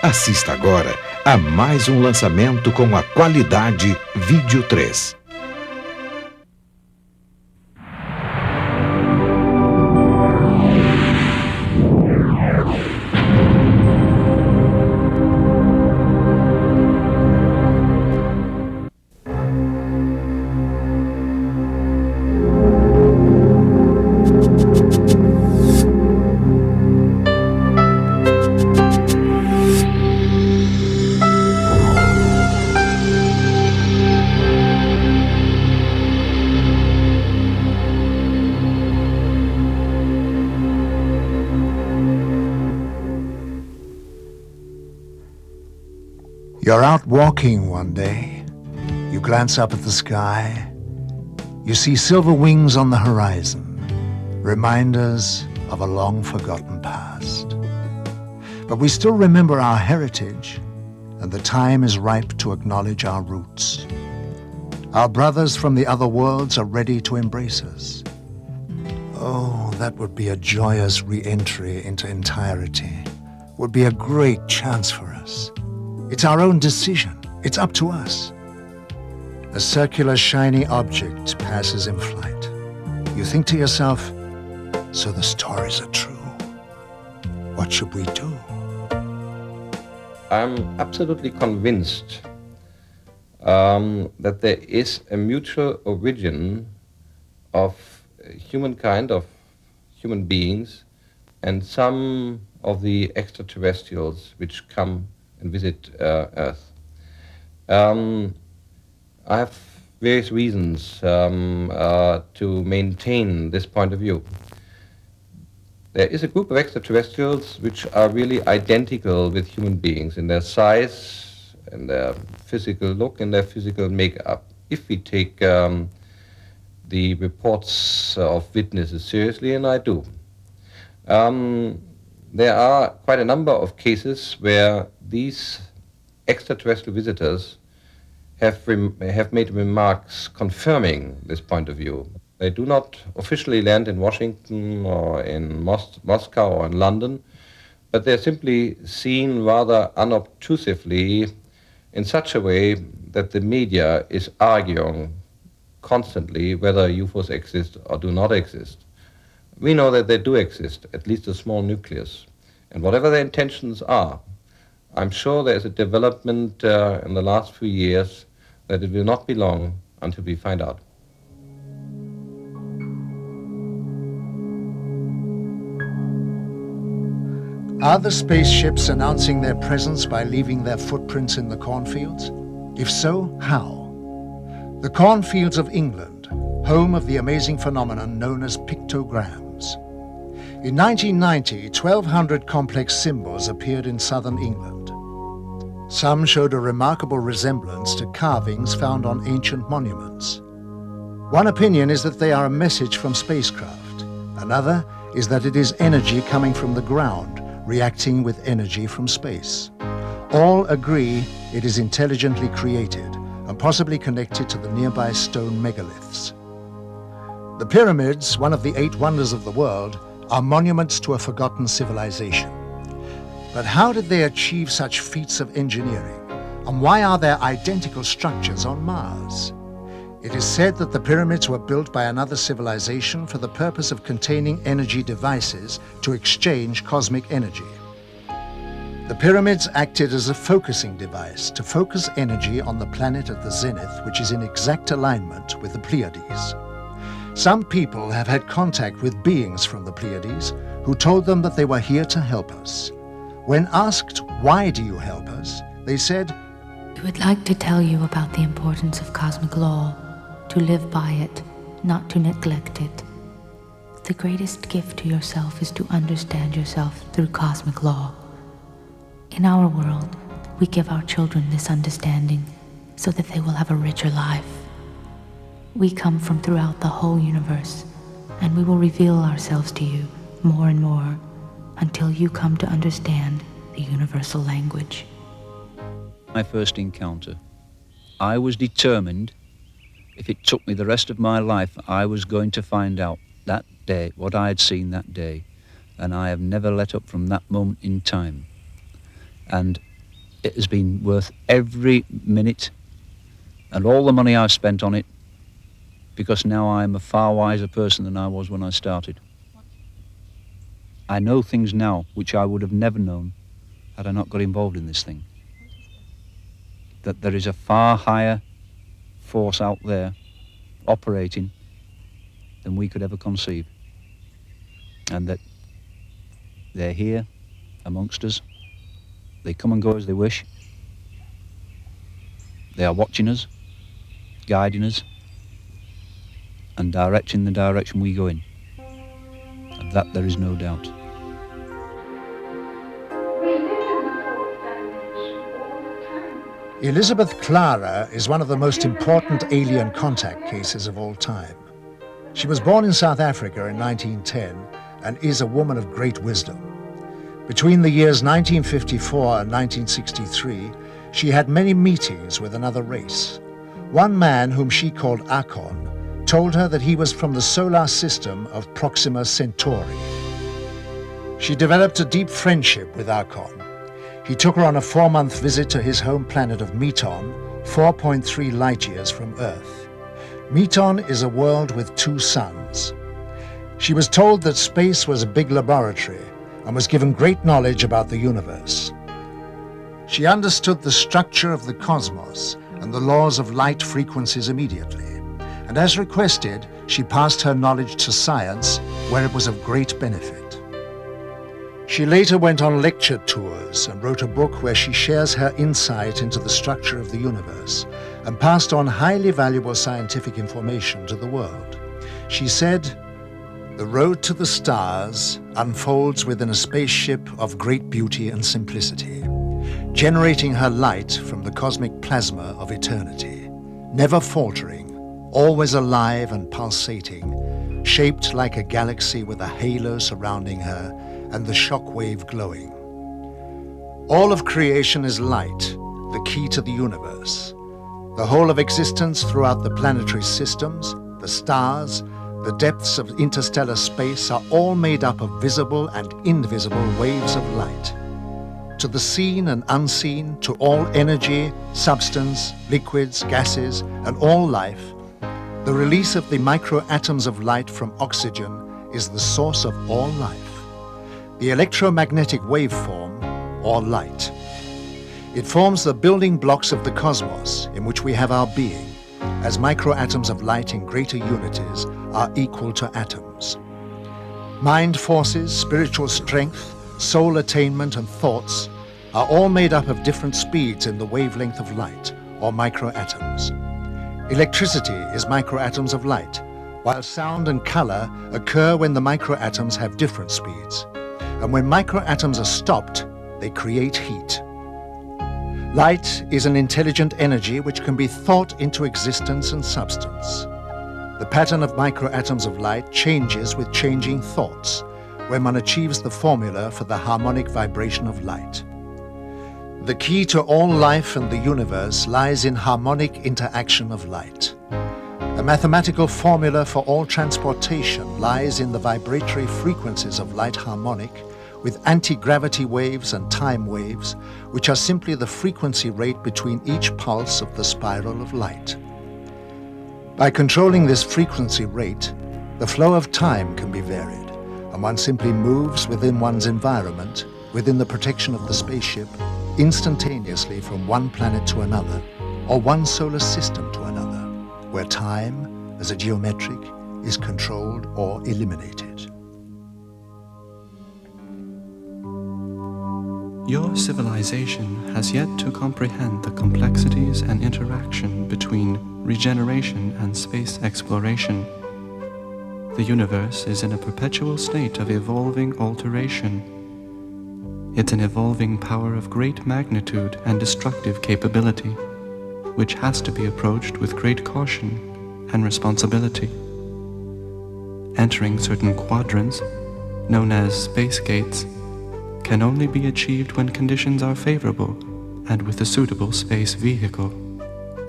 Assista agora a mais um lançamento com a qualidade Vídeo 3. You're out walking one day. You glance up at the sky. You see silver wings on the horizon, reminders of a long-forgotten past. But we still remember our heritage, and the time is ripe to acknowledge our roots. Our brothers from the other worlds are ready to embrace us. Oh, that would be a joyous re-entry into entirety. Would be a great chance for us. It's our own decision. It's up to us. A circular, shiny object passes in flight. You think to yourself, so the stories are true. What should we do? I'm absolutely convinced that there is a mutual origin of humankind, of human beings, and some of the extraterrestrials which come and visit Earth. I have various reasons to maintain this point of view. There is a group of extraterrestrials which are really identical with human beings in their size, in their physical look, in their physical makeup. If we take the reports of witnesses seriously, and I do. There are quite a number of cases where these extraterrestrial visitors have made remarks confirming this point of view. They do not officially land in Washington or in Moscow or in London, but they're simply seen rather unobtrusively in such a way that the media is arguing constantly whether UFOs exist or do not exist. We know that they do exist, at least a small nucleus. And whatever their intentions are, I'm sure there's a development in the last few years that it will not be long until we find out. Are the spaceships announcing their presence by leaving their footprints in the cornfields? If so, how? The cornfields of England, home of the amazing phenomenon known as pictograms. In 1990, 1,200 complex symbols appeared in southern England. Some showed a remarkable resemblance to carvings found on ancient monuments. One opinion is that they are a message from spacecraft. Another is that it is energy coming from the ground, reacting with energy from space. All agree it is intelligently created and possibly connected to the nearby stone megaliths. The pyramids, one of the 8 wonders of the world, are monuments to a forgotten civilization. But how did they achieve such feats of engineering? And why are there identical structures on Mars? It is said that the pyramids were built by another civilization for the purpose of containing energy devices to exchange cosmic energy. The pyramids acted as a focusing device to focus energy on the planet at the zenith, which is in exact alignment with the Pleiades. Some people have had contact with beings from the Pleiades who told them that they were here to help us. When asked, "Why do you help us?" they said, "We would like to tell you about the importance of cosmic law, to live by it, not to neglect it. The greatest gift to yourself is to understand yourself through cosmic law. In our world, we give our children this understanding so that they will have a richer life. We come from throughout the whole universe, and we will reveal ourselves to you more and more until you come to understand the universal language." My first encounter, I was determined, if it took me the rest of my life, I was going to find out that day what I had seen that day, and I have never let up from that moment in time. And it has been worth every minute and all the money I've spent on it, because now I am a far wiser person than I was when I started. I know things now which I would have never known had I not got involved in this thing. That there is a far higher force out there operating than we could ever conceive. And that they're here amongst us. They come and go as they wish. They are watching us, guiding us, and directing the direction we go in. Of that there is no doubt. Elizabeth Clara is one of the most important alien contact cases of all time. She was born in South Africa in 1910 and is a woman of great wisdom. Between the years 1954 and 1963, she had many meetings with another race. One man, whom she called Akon, told her that he was from the solar system of Proxima Centauri. She developed a deep friendship with Akon. He took her on a 4-month visit to his home planet of Meton, 4.3 light years from Earth. Meton is a world with 2 suns. She was told that space was a big laboratory and was given great knowledge about the universe. She understood the structure of the cosmos and the laws of light frequencies immediately, and as requested, she passed her knowledge to science, where it was of great benefit. She later went on lecture tours and wrote a book where she shares her insight into the structure of the universe and passed on highly valuable scientific information to the world. She said, "The road to the stars unfolds within a spaceship of great beauty and simplicity, generating her light from the cosmic plasma of eternity, never faltering, always alive and pulsating, shaped like a galaxy with a halo surrounding her and the shock wave glowing. All of creation is light, the key to the universe. The whole of existence throughout the planetary systems, the stars, the depths of interstellar space are all made up of visible and invisible waves of light. To the seen and unseen, to all energy, substance, liquids, gases, and all life, the release of the microatoms of light from oxygen is the source of all life. The electromagnetic waveform, or light. It forms the building blocks of the cosmos in which we have our being, as microatoms of light in greater unities are equal to atoms. Mind forces, spiritual strength, soul attainment, and thoughts are all made up of different speeds in the wavelength of light, or microatoms. Electricity is microatoms of light, while sound and color occur when the microatoms have different speeds. And when microatoms are stopped, they create heat. Light is an intelligent energy which can be thought into existence and substance. The pattern of microatoms of light changes with changing thoughts, when one achieves the formula for the harmonic vibration of light. The key to all life and the universe lies in harmonic interaction of light. The mathematical formula for all transportation lies in the vibratory frequencies of light harmonic, with anti-gravity waves and time waves, which are simply the frequency rate between each pulse of the spiral of light. By controlling this frequency rate, the flow of time can be varied, and one simply moves within one's environment, within the protection of the spaceship, instantaneously from one planet to another, or one solar system to another, where time, as a geometric, is controlled or eliminated. Your civilization has yet to comprehend the complexities and interaction between regeneration and space exploration. The universe is in a perpetual state of evolving alteration. It's an evolving power of great magnitude and destructive capability, which has to be approached with great caution and responsibility. Entering certain quadrants, known as space gates, can only be achieved when conditions are favorable and with a suitable space vehicle.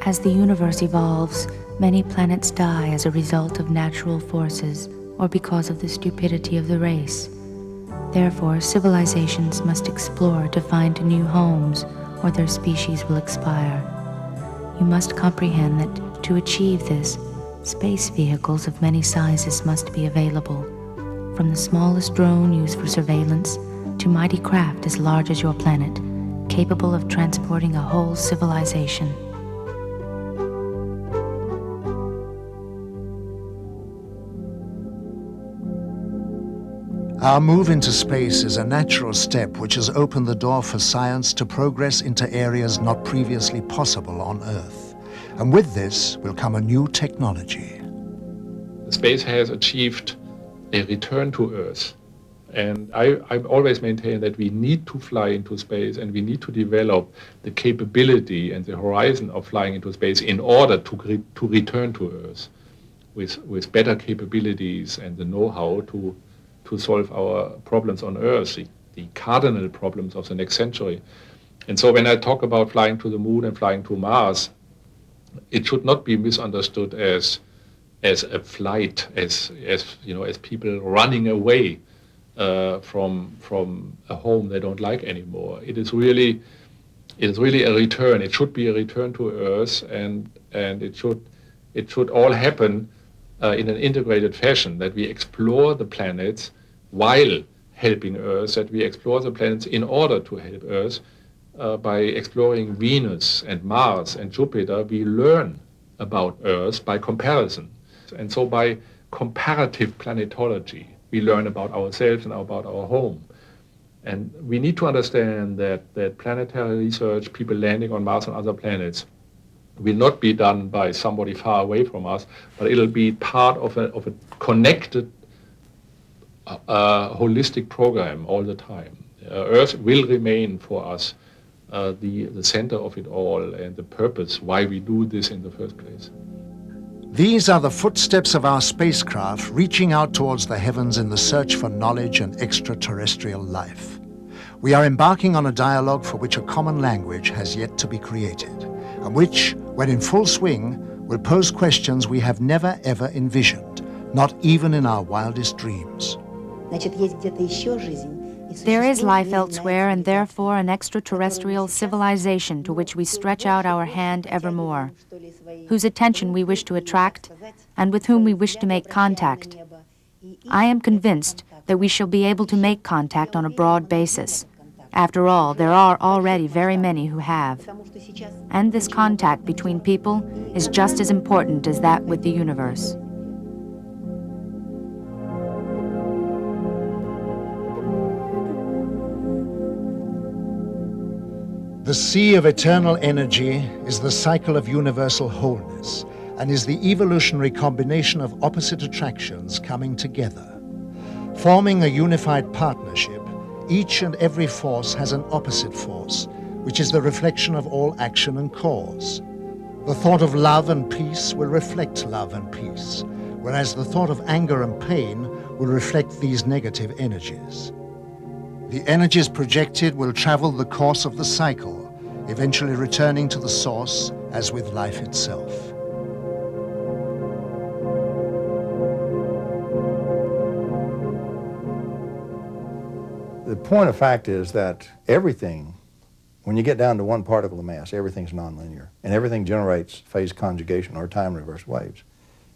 As the universe evolves, many planets die as a result of natural forces or because of the stupidity of the race. Therefore, civilizations must explore to find new homes or their species will expire. You must comprehend that to achieve this, space vehicles of many sizes must be available, from the smallest drone used for surveillance to mighty craft as large as your planet, capable of transporting a whole civilization. Our move into space is a natural step which has opened the door for science to progress into areas not previously possible on Earth. And with this will come a new technology. Space has achieved a return to Earth. And I've always maintained that we need to fly into space and we need to develop the capability and the horizon of flying into space in order to return to Earth with better capabilities and the know-how to solve our problems on Earth, the cardinal problems of the next century. And so when I talk about flying to the moon and flying to Mars, it should not be misunderstood as a flight, as people running away from a home they don't like anymore. It is really a return. It should be a return to Earth, and it should all happen in an integrated fashion, that we explore the planets while helping Earth, that we explore the planets in order to help Earth. By exploring Venus and Mars and Jupiter, we learn about Earth by comparison. And so by comparative planetology, we learn about ourselves and about our home. And we need to understand that planetary research, people landing on Mars and other planets, will not be done by somebody far away from us, but it'll be part of a connected, holistic program all the time. Earth will remain for us the center of it all and the purpose why we do this in the first place. These are the footsteps of our spacecraft reaching out towards the heavens in the search for knowledge and extraterrestrial life. We are embarking on a dialogue for which a common language has yet to be created, and which, when in full swing, will pose questions we have never ever envisioned, not even in our wildest dreams. There is life elsewhere, and therefore an extraterrestrial civilization to which we stretch out our hand evermore, whose attention we wish to attract, and with whom we wish to make contact. I am convinced that we shall be able to make contact on a broad basis. After all, there are already very many who have. And this contact between people is just as important as that with the universe. The sea of eternal energy is the cycle of universal wholeness and is the evolutionary combination of opposite attractions coming together. Forming a unified partnership, each and every force has an opposite force, which is the reflection of all action and cause. The thought of love and peace will reflect love and peace, whereas the thought of anger and pain will reflect these negative energies. The energies projected will travel the course of the cycle, eventually returning to the source as with life itself. The point of fact is that everything, when you get down to one particle of mass, everything's nonlinear, and everything generates phase conjugation or time reverse waves.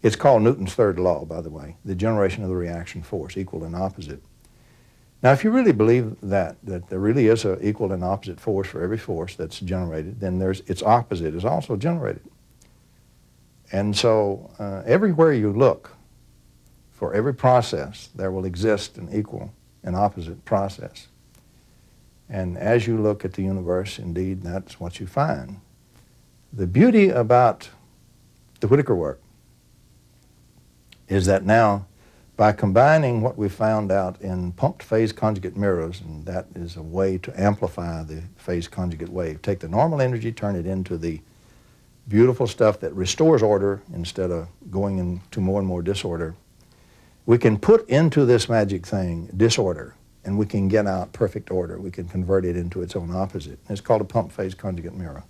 It's called Newton's third law, by the way, the generation of the reaction force, equal and opposite. Now, if you really believe that there really is an equal and opposite force for every force that's generated, then its opposite is also generated. And so everywhere you look, for every process, there will exist an equal and opposite process. And as you look at the universe, indeed, that's what you find. The beauty about the Whittaker work is that now, by combining what we found out in pumped phase conjugate mirrors, and that is a way to amplify the phase conjugate wave, take the normal energy, turn it into the beautiful stuff that restores order instead of going into more and more disorder, we can put into this magic thing disorder, and we can get out perfect order. We can convert it into its own opposite. It's called a pumped phase conjugate mirror.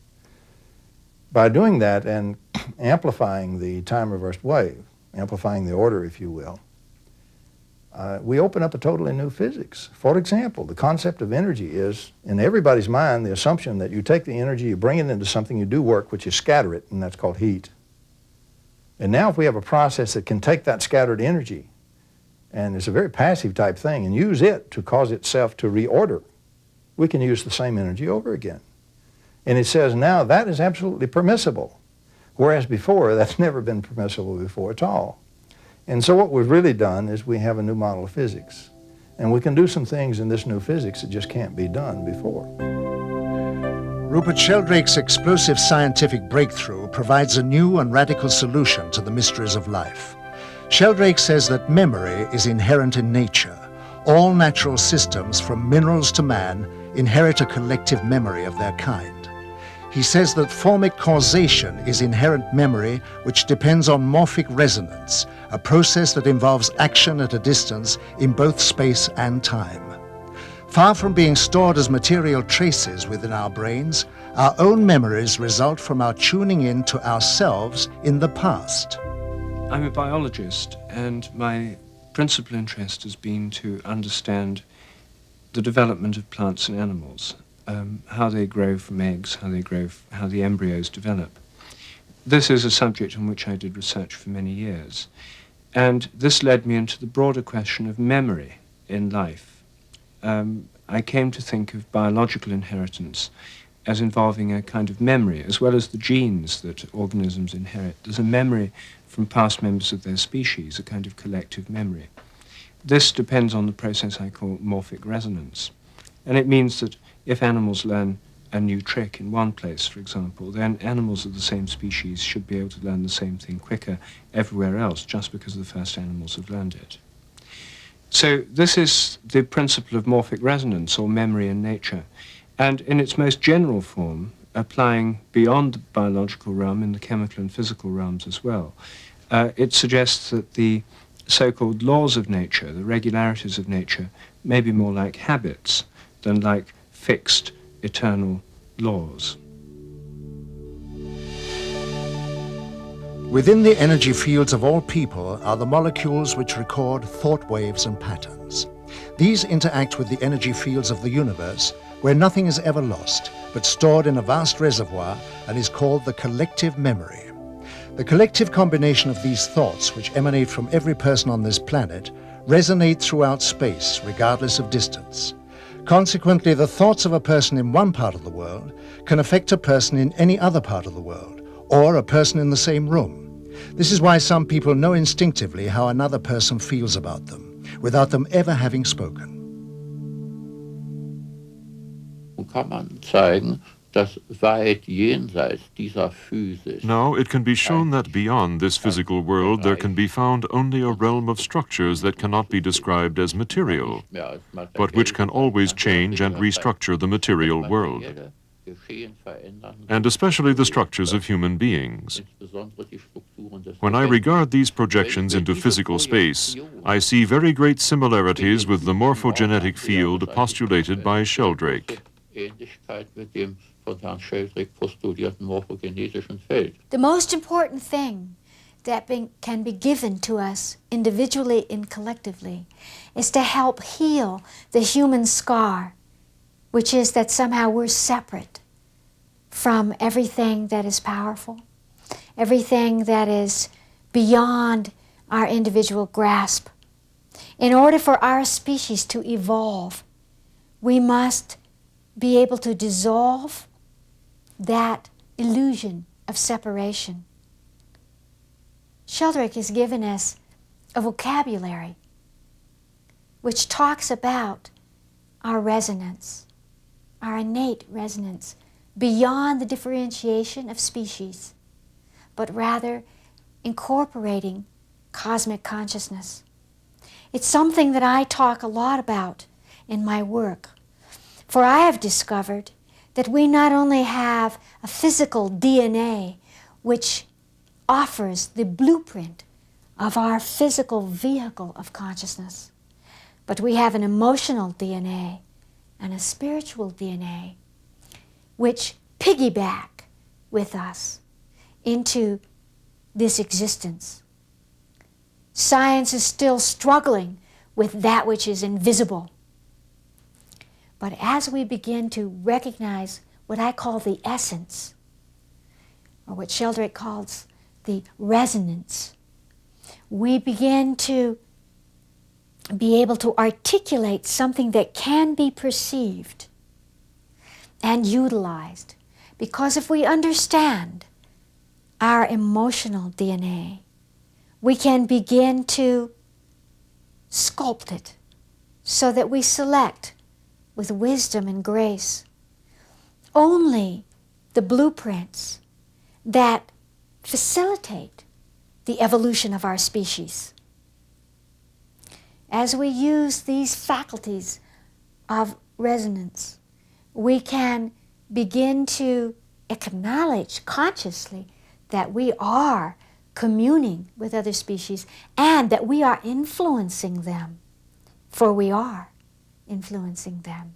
By doing that and amplifying the time reversed wave, amplifying the order, if you will, we open up a totally new physics. For example, the concept of energy is, in everybody's mind, the assumption that you take the energy, you bring it into something, you do work, which is scatter it, and that's called heat. And now if we have a process that can take that scattered energy, and it's a very passive type thing, and use it to cause itself to reorder, we can use the same energy over again. And it says now that is absolutely permissible, whereas before that's never been permissible before at all. And so what we've really done is we have a new model of physics. And we can do some things in this new physics that just can't be done before. Rupert Sheldrake's explosive scientific breakthrough provides a new and radical solution to the mysteries of life. Sheldrake says that memory is inherent in nature. All natural systems, from minerals to man, inherit a collective memory of their kind. He says that formic causation is inherent memory which depends on morphic resonance, a process that involves action at a distance in both space and time. Far from being stored as material traces within our brains, our own memories result from our tuning in to ourselves in the past. I'm a biologist, and my principal interest has been to understand the development of plants and animals. How they grow from eggs, how the embryos develop. This is a subject on which I did research for many years. And this led me into the broader question of memory in life. I came to think of biological inheritance as involving a kind of memory, as well as the genes that organisms inherit. There's a memory from past members of their species, a kind of collective memory. This depends on the process I call morphic resonance. And it means that if animals learn a new trick in one place, for example, then animals of the same species should be able to learn the same thing quicker everywhere else, just because the first animals have learned it. So this is the principle of morphic resonance, or memory in nature. And in its most general form, applying beyond the biological realm in the chemical and physical realms as well, it suggests that the so-called laws of nature, the regularities of nature, may be more like habits than like fixed, eternal laws. Within the energy fields of all people are the molecules which record thought waves and patterns. These interact with the energy fields of the universe, where nothing is ever lost, but stored in a vast reservoir and is called the collective memory. The collective combination of these thoughts, which emanate from every person on this planet, resonate throughout space, regardless of distance. Consequently, the thoughts of a person in one part of the world can affect a person in any other part of the world, or a person in the same room. This is why some people know instinctively how another person feels about them, without them ever having spoken. Kann man zeigen, dass weit jenseits dieser Physis. Now, it can be shown that beyond this physical world there can be found only a realm of structures that cannot be described as material, but which can always change and restructure the material world, and especially the structures of human beings. When I regard these projections into physical space, I see very great similarities with the morphogenetic field postulated by Sheldrake. The most important thing that can be given to us individually and collectively is to help heal the human scar, which is that somehow we're separate from everything that is powerful, everything that is beyond our individual grasp. In order for our species to evolve, we must be able to dissolve that illusion of separation. Sheldrake has given us a vocabulary which talks about our resonance, our innate resonance, beyond the differentiation of species, but rather incorporating cosmic consciousness. It's something that I talk a lot about in my work. For I have discovered that we not only have a physical DNA which offers the blueprint of our physical vehicle of consciousness, but we have an emotional DNA and a spiritual DNA which piggyback with us into this existence. Science is still struggling with that which is invisible. But as we begin to recognize what I call the essence, or what Sheldrake calls the resonance, we begin to be able to articulate something that can be perceived and utilized. Because if we understand our emotional DNA, we can begin to sculpt it so that we select with wisdom and grace only the blueprints that facilitate the evolution of our species. As we use these faculties of resonance, we can begin to acknowledge consciously that we are communing with other species and that we are influencing them, for we are influencing them.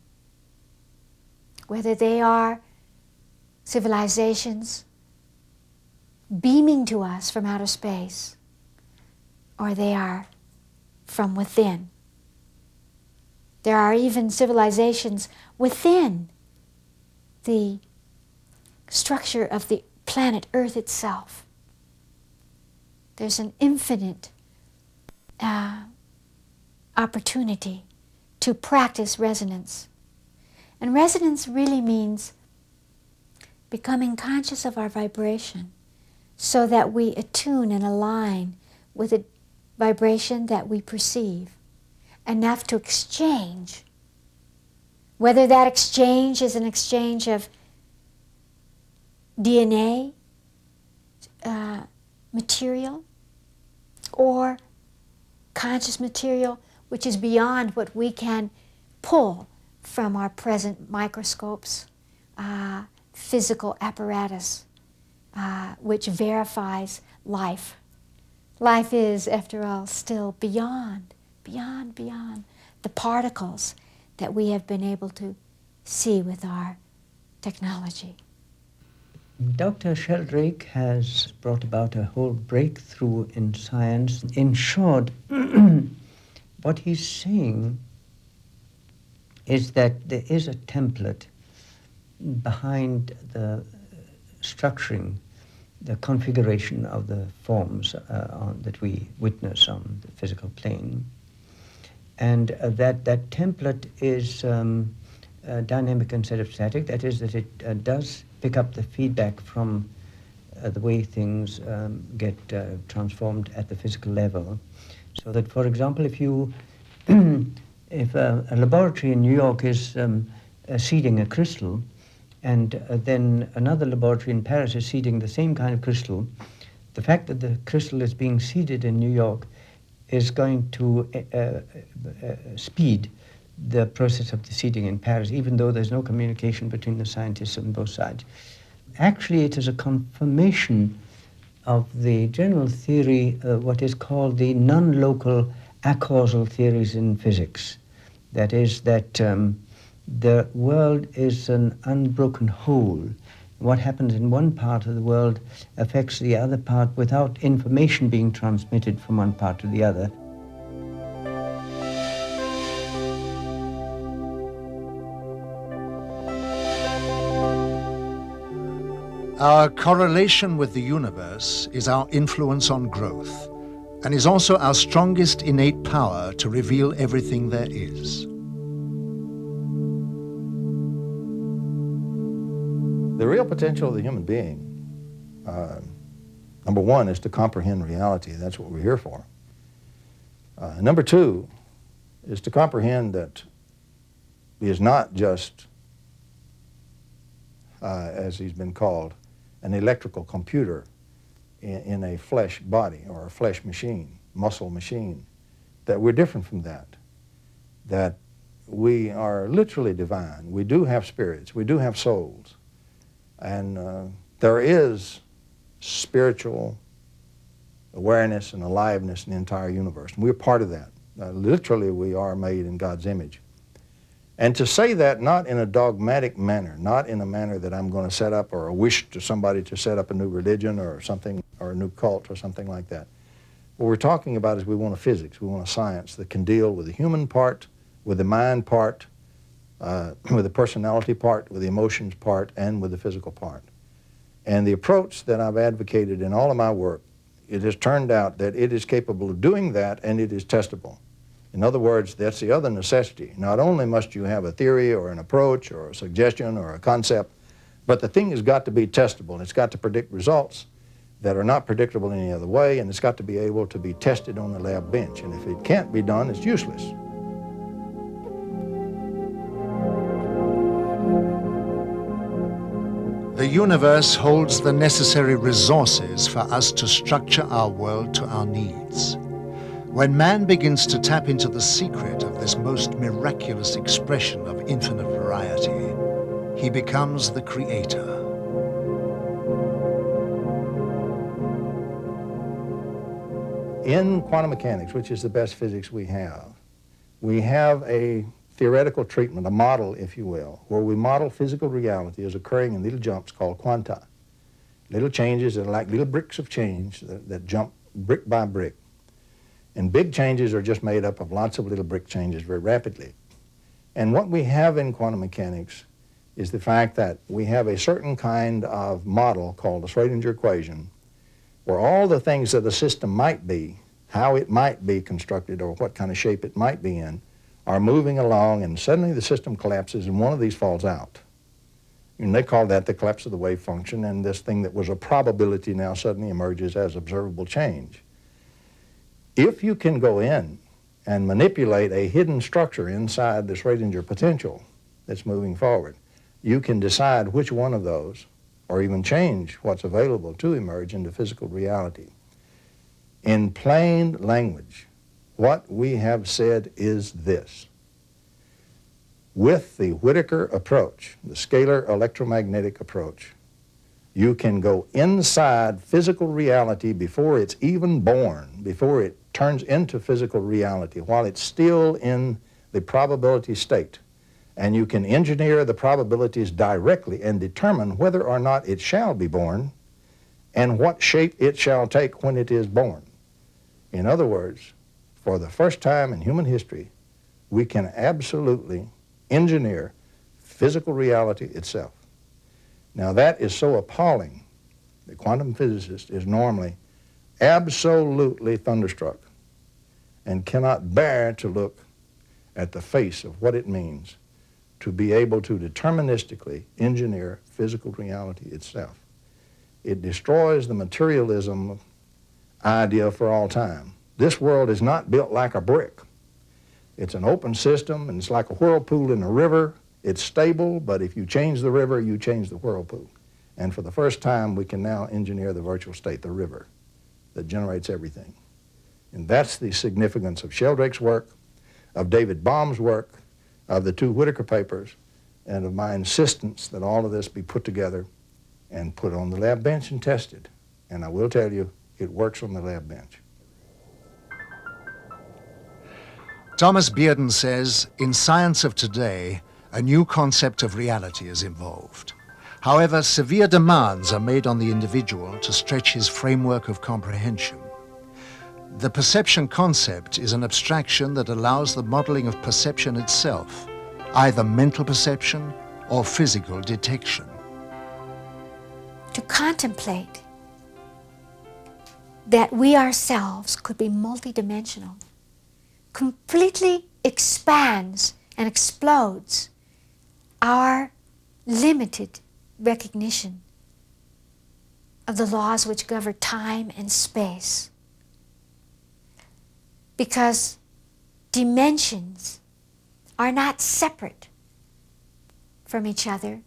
Whether they are civilizations beaming to us from outer space, or they are from within. There are even civilizations within the structure of the planet Earth itself. There's an infinite opportunity to practice resonance. And resonance really means becoming conscious of our vibration so that we attune and align with a vibration that we perceive, enough to exchange. Whether that exchange is an exchange of DNA material or conscious material which is beyond what we can pull from our present microscopes, physical apparatus, which verifies life. Life is, after all, still beyond the particles that we have been able to see with our technology. Dr. Sheldrake has brought about a whole breakthrough in science. In short, what he's saying is that there is a template behind the structuring, the configuration of the forms that we witness on the physical plane. And that template is dynamic instead of static. That is, that it does pick up the feedback from the way things get transformed at the physical level. So that, for example, if you, if a laboratory in New York is seeding a crystal, and then another laboratory in Paris is seeding the same kind of crystal, the fact that the crystal is being seeded in New York is going to speed the process of the seeding in Paris, even though there's no communication between the scientists on both sides. Actually, it is a confirmation of the general theory, what is called the non-local acausal theories in physics. That is, that the world is an unbroken whole. What happens in one part of the world affects the other part without information being transmitted from one part to the other. Our correlation with the universe is our influence on growth, and is also our strongest innate power to reveal everything there is. The real potential of the human being, number one, is to comprehend reality. That's what we're here for. Number two is to comprehend that he is not just, as he's been called, an electrical computer in a flesh body or a flesh machine, muscle machine, that we're different from that, that we are literally divine. We do have spirits, we do have souls, and there is spiritual awareness and aliveness in the entire universe, and we're part of that. Literally, we are made in God's image. And to say that not in a dogmatic manner, not in a manner that I'm going to set up or a wish to somebody to set up a new religion or something, or a new cult or something like that, What we're talking about is we want a physics, we want a science that can deal with the human part, with the mind part, with the personality part, with the emotions part, and with the physical part. And the approach that I've advocated in all of my work, it has turned out that it is capable of doing that, and it is testable. In other words, that's the other necessity. Not only must you have a theory or an approach or a suggestion or a concept, but the thing has got to be testable. It's got to predict results that are not predictable any other way, and it's got to be able to be tested on the lab bench. And if it can't be done, it's useless. The universe holds the necessary resources for us to structure our world to our needs. When man begins to tap into the secret of this most miraculous expression of infinite variety, he becomes the creator. In quantum mechanics, which is the best physics we have a theoretical treatment, a model, if you will, where we model physical reality as occurring in little jumps called quanta. Little changes that are like little bricks of change that jump brick by brick. And big changes are just made up of lots of little brick changes very rapidly. And what we have in quantum mechanics is the fact that we have a certain kind of model called the Schrodinger equation, where all the things that a system might be, how it might be constructed or what kind of shape it might be in, are moving along, and suddenly the system collapses and one of these falls out. And they call that the collapse of the wave function, and this thing that was a probability now suddenly emerges as observable change. If you can go in and manipulate a hidden structure inside the Schrodinger potential that's moving forward, you can decide which one of those, or even change what's available to emerge into physical reality. In plain language, what we have said is this. With the Whittaker approach, the scalar electromagnetic approach, you can go inside physical reality before it's even born, before it turns into physical reality, while it's still in the probability state. And you can engineer the probabilities directly and determine whether or not it shall be born and what shape it shall take when it is born. In other words, for the first time in human history, we can absolutely engineer physical reality itself. Now that is so appalling, the quantum physicist is normally absolutely thunderstruck and cannot bear to look at the face of what it means to be able to deterministically engineer physical reality itself. It destroys the materialism idea for all time. This world is not built like a brick. It's an open system, and it's like a whirlpool in a river. It's stable, but if you change the river, you change the whirlpool. And for the first time, we can now engineer the virtual state, the river, that generates everything. And that's the significance of Sheldrake's work, of David Bohm's work, of the two Whittaker papers, and of my insistence that all of this be put together and put on the lab bench and tested. And I will tell you, it works on the lab bench. Thomas Bearden says, in science of today, a new concept of reality is involved. However, severe demands are made on the individual to stretch his framework of comprehension. The perception concept is an abstraction that allows the modeling of perception itself, either mental perception or physical detection. To contemplate that we ourselves could be multidimensional completely expands and explodes our limited recognition of the laws which govern time and space. Because dimensions are not separate from each other.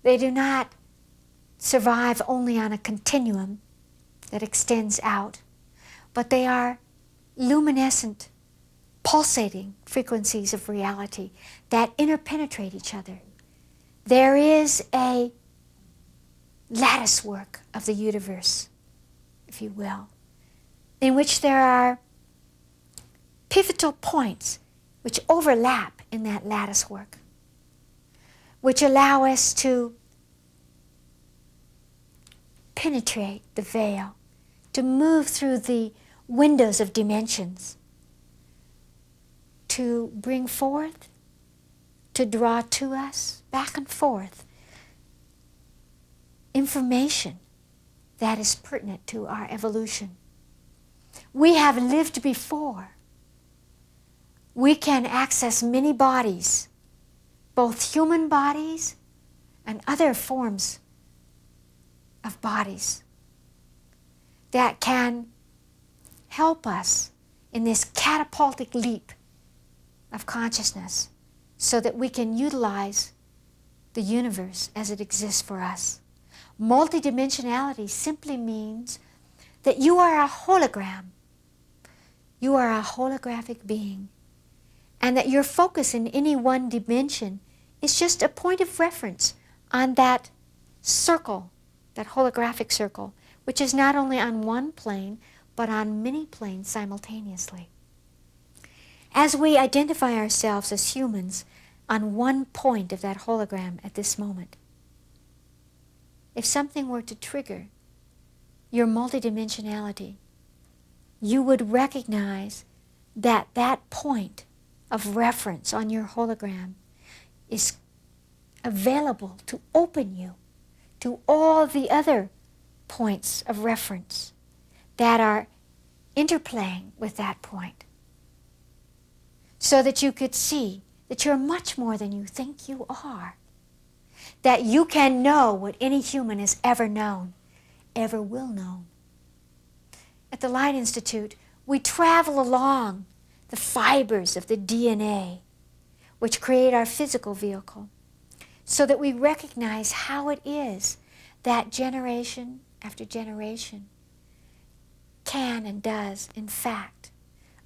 They do not survive only on a continuum that extends out, but they are luminescent, pulsating frequencies of reality that interpenetrate each other. There is a lattice work of the universe, if you will, in which there are pivotal points which overlap in that lattice work, which allow us to penetrate the veil, to move through the windows of dimensions to bring forth, to draw to us, back and forth, information that is pertinent to our evolution. We have lived before. We can access many bodies, both human bodies and other forms of bodies that can help us in this catapultic leap of consciousness so that we can utilize the universe as it exists for us. Multidimensionality simply means that you are a hologram. You are a holographic being, and that your focus in any one dimension is just a point of reference on that circle, that holographic circle, which is not only on one plane, but on many planes simultaneously. As we identify ourselves as humans on one point of that hologram at this moment, if something were to trigger your multidimensionality, you would recognize that that point of reference on your hologram is available to open you to all the other points of reference that are interplaying with that point, so that you could see that you're much more than you think you are, that you can know what any human has ever known, ever will know. At the Light Institute, we travel along the fibers of the DNA which create our physical vehicle, so that we recognize how it is that generation after generation can and does, in fact,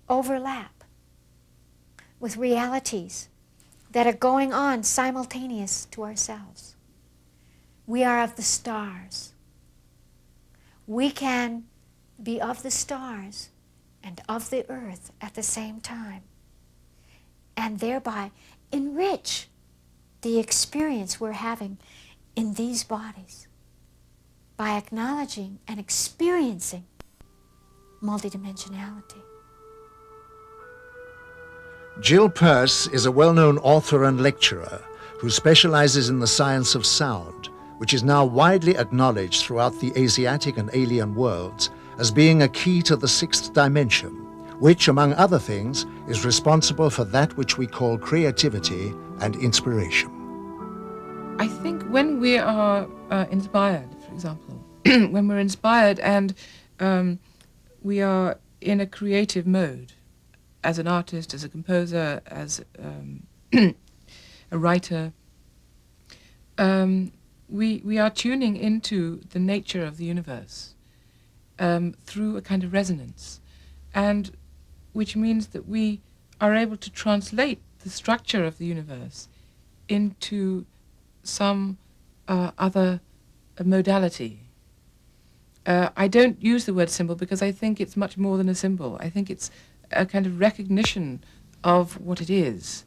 overlap with realities that are going on simultaneous to ourselves. We are of the stars. We can be of the stars and of the earth at the same time, and thereby enrich the experience we're having in these bodies by acknowledging and experiencing multidimensionality. Jill Peirce is a well-known author and lecturer who specializes in the science of sound, which is now widely acknowledged throughout the Asiatic and alien worlds as being a key to the sixth dimension, which, among other things, is responsible for that which we call creativity and inspiration. I think when we are inspired, for example, when we're inspired and we are in a creative mode, as an artist, as a composer, as a writer, we are tuning into the nature of the universe through a kind of resonance, and which means that we are able to translate the structure of the universe into some other modality. I don't use the word symbol because I think it's much more than a symbol. I think it's a kind of recognition of what it is.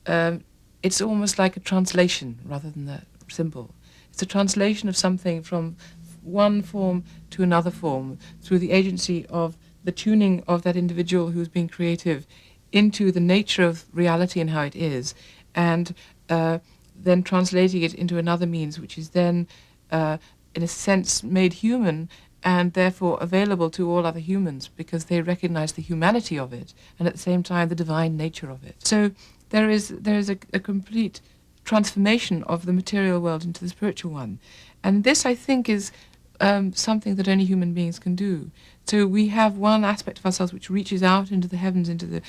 It's almost like a translation rather than a symbol. It's a translation of something from one form to another form through the agency of the tuning of that individual who's being creative into the nature of reality and how it is, and then translating it into another means, which is then, in a sense, made human and therefore available to all other humans because they recognize the humanity of it and at the same time the divine nature of it. So there is a complete transformation of the material world into the spiritual one. And this, I think, is something that only human beings can do. So we have one aspect of ourselves which reaches out into the heavens, into the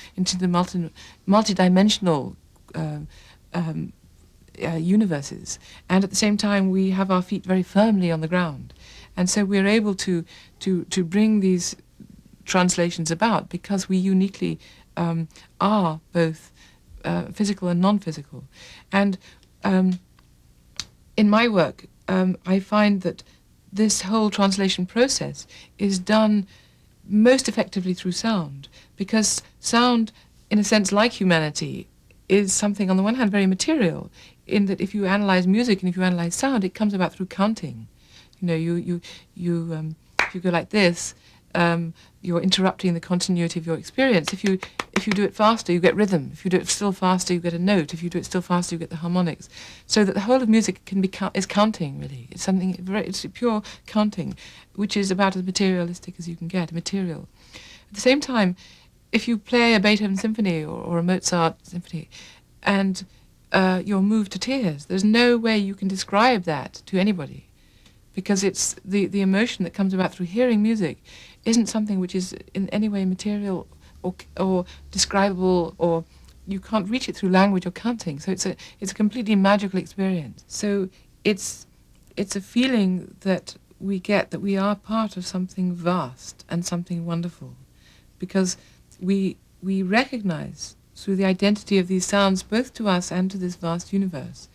multi-dimensional universes, and at the same time we have our feet very firmly on the ground. And so we're able to bring these translations about because we uniquely are both physical and non-physical. And in my work, I find that this whole translation process is done most effectively through sound, because sound, in a sense, like humanity, is something, on the one hand, very material, in that if you analyze music and if you analyze sound, it comes about through counting. You know, you go like this, you're interrupting the continuity of your experience. If you do it faster, you get rhythm. If you do it still faster, you get a note. If you do it still faster, you get the harmonics. So that the whole of music is counting, really. It's it's pure counting, which is about as materialistic as you can get, material. At the same time, if you play a Beethoven symphony or a Mozart symphony, and you're moved to tears, there's no way you can describe that to anybody, because it's the emotion that comes about through hearing music isn't something which is in any way material or describable, or you can't reach it through language or counting. So it's a completely magical experience. So it's a feeling that we get that we are part of something vast and something wonderful, because we recognize through the identity of these sounds, both to us and to this vast universe,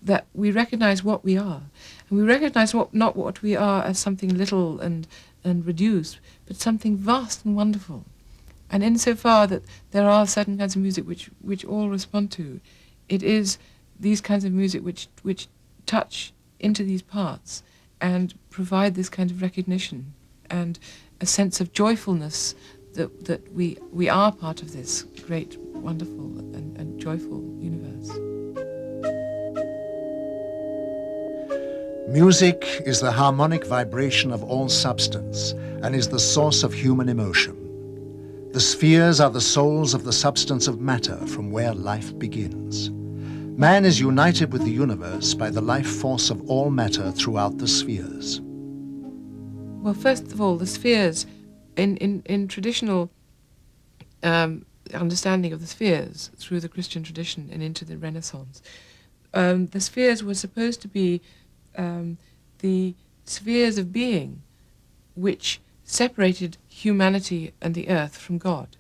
that we recognize what we are. And we recognize not what we are as something little and reduced, but something vast and wonderful. And insofar that there are certain kinds of music which all respond to, it is these kinds of music which touch into these parts and provide this kind of recognition and a sense of joyfulness that we are part of this great, wonderful and joyful universe. Music is the harmonic vibration of all substance and is the source of human emotion. The spheres are the souls of the substance of matter from where life begins. Man is united with the universe by the life force of all matter throughout the spheres. Well, first of all, the spheres, in traditional understanding of the spheres through the Christian tradition and into the Renaissance, the spheres were supposed to be the spheres of being which separated humanity and the earth from God.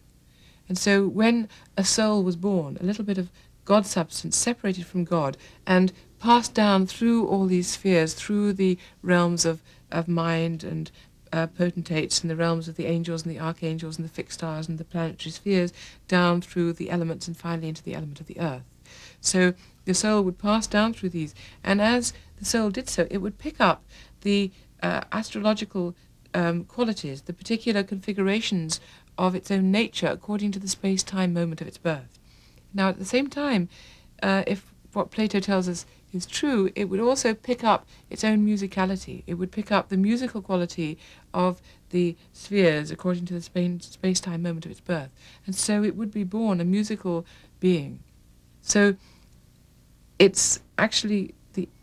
And so when a soul was born, a little bit of God substance separated from God and passed down through all these spheres, through the realms of mind and potentates, and the realms of the angels and the archangels and the fixed stars and the planetary spheres, down through the elements and finally into the element of the earth. So the soul would pass down through these, and as the soul did so, it would pick up the astrological qualities, the particular configurations of its own nature according to the space-time moment of its birth. Now, at the same time, if what Plato tells us is true, it would also pick up its own musicality. It would pick up the musical quality of the spheres according to the space-time moment of its birth. And so it would be born a musical being. So it's actually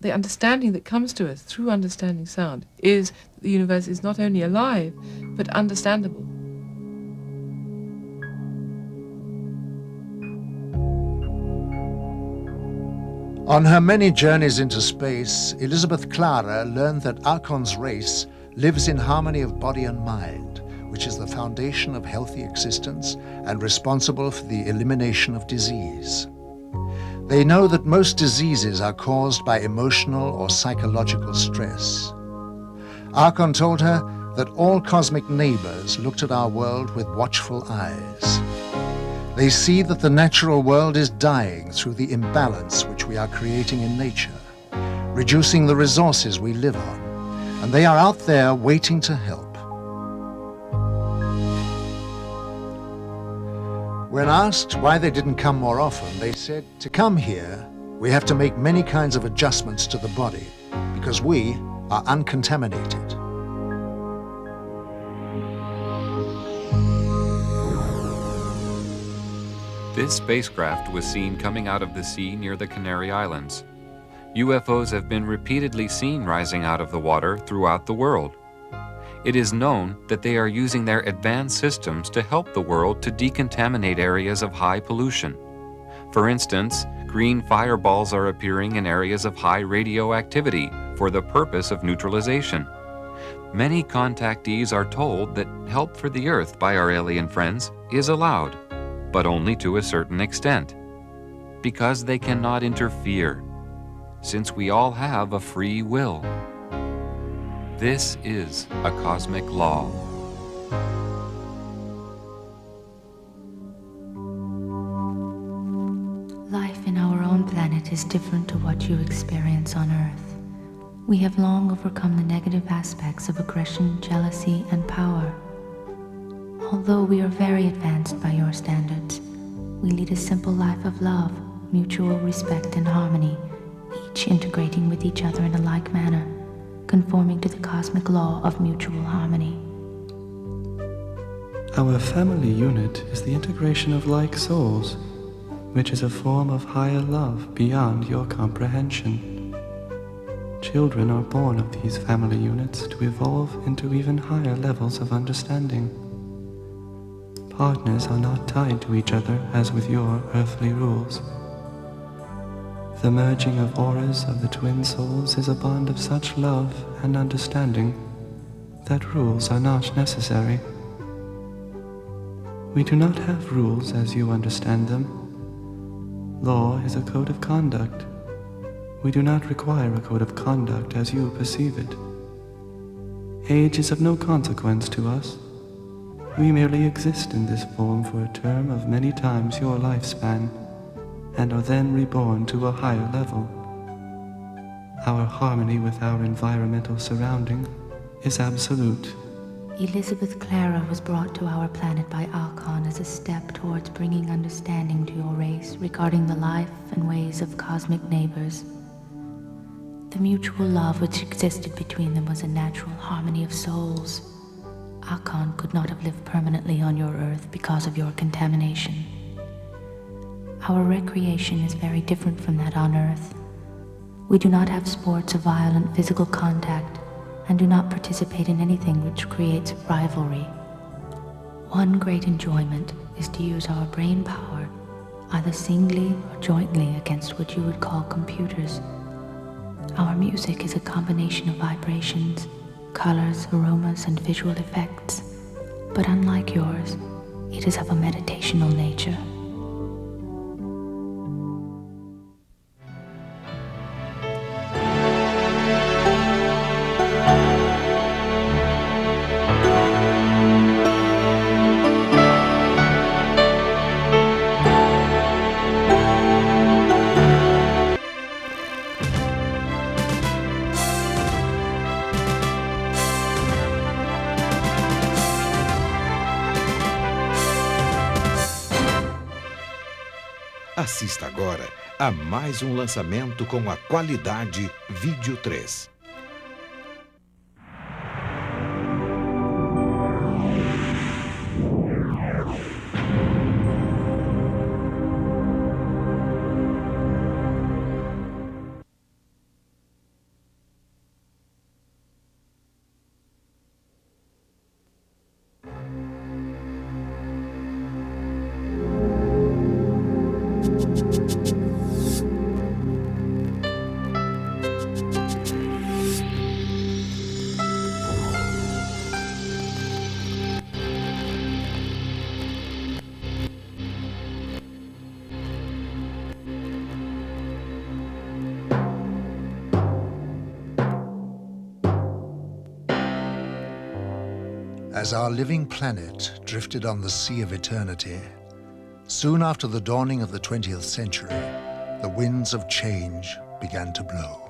the understanding that comes to us through understanding sound is that the universe is not only alive, but understandable. On her many journeys into space, Elizabeth Clara learned that Archon's race lives in harmony of body and mind, which is the foundation of healthy existence and responsible for the elimination of disease. They know that most diseases are caused by emotional or psychological stress. Archon told her that all cosmic neighbors looked at our world with watchful eyes. They see that the natural world is dying through the imbalance which we are creating in nature, reducing the resources we live on, and they are out there waiting to help. When asked why they didn't come more often, they said, to come here, we have to make many kinds of adjustments to the body because we are uncontaminated. This spacecraft was seen coming out of the sea near the Canary Islands. UFOs have been repeatedly seen rising out of the water throughout the world. It is known that they are using their advanced systems to help the world to decontaminate areas of high pollution. For instance, green fireballs are appearing in areas of high radioactivity for the purpose of neutralization. Many contactees are told that help for the Earth by our alien friends is allowed, but only to a certain extent, because they cannot interfere, since we all have a free will. This is a cosmic law. Life in our own planet is different to what you experience on Earth. We have long overcome the negative aspects of aggression, jealousy, and power. Although we are very advanced by your standards, we lead a simple life of love, mutual respect, and harmony, each integrating with each other in a like manner, conforming to the cosmic law of mutual harmony. Our family unit is the integration of like souls, which is a form of higher love beyond your comprehension. Children are born of these family units to evolve into even higher levels of understanding. Partners are not tied to each other as with your earthly rules. The merging of auras of the twin souls is a bond of such love and understanding that rules are not necessary. We do not have rules as you understand them. Law is a code of conduct. We do not require a code of conduct as you perceive it. Age is of no consequence to us. We merely exist in this form for a term of many times your lifespan, and are then reborn to a higher level. Our harmony with our environmental surrounding is absolute. Elizabeth Clara was brought to our planet by Alcon as a step towards bringing understanding to your race regarding the life and ways of cosmic neighbors. The mutual love which existed between them was a natural harmony of souls. Alcon could not have lived permanently on your Earth because of your contamination. Our recreation is very different from that on Earth. We do not have sports of violent physical contact and do not participate in anything which creates rivalry. One great enjoyment is to use our brain power, either singly or jointly, against what you would call computers. Our music is a combination of vibrations, colors, aromas, and visual effects, but unlike yours, it is of a meditational nature. Assista agora a mais um lançamento com a qualidade Vídeo 3. As our living planet drifted on the sea of eternity, soon after the dawning of the 20th century, the winds of change began to blow.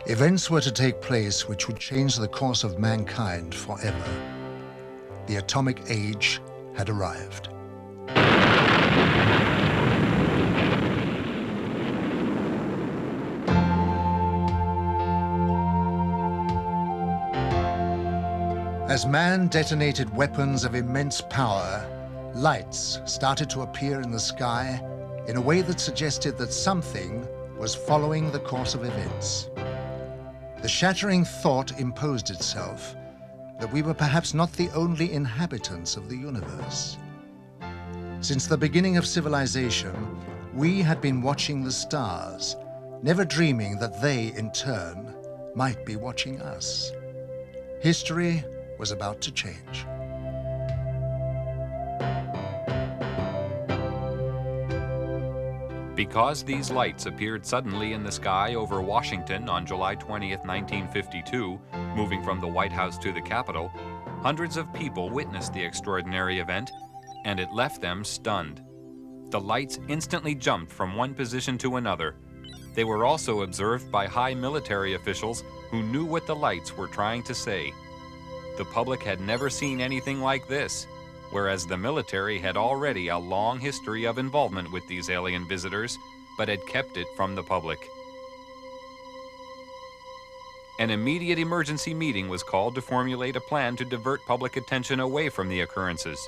Events were to take place which would change the course of mankind forever. The atomic age had arrived. As man detonated weapons of immense power, lights started to appear in the sky in a way that suggested that something was following the course of events. The shattering thought imposed itself that we were perhaps not the only inhabitants of the universe. Since the beginning of civilization, we had been watching the stars, never dreaming that they, in turn, might be watching us. History was about to change. Because these lights appeared suddenly in the sky over Washington on July 20th, 1952, moving from the White House to the Capitol, hundreds of people witnessed the extraordinary event, and it left them stunned. The lights instantly jumped from one position to another, They were also observed by high military officials who knew what the lights were trying to say. The public had never seen anything like this, whereas the military had already a long history of involvement with these alien visitors, but had kept it from the public. An immediate emergency meeting was called to formulate a plan to divert public attention away from the occurrences.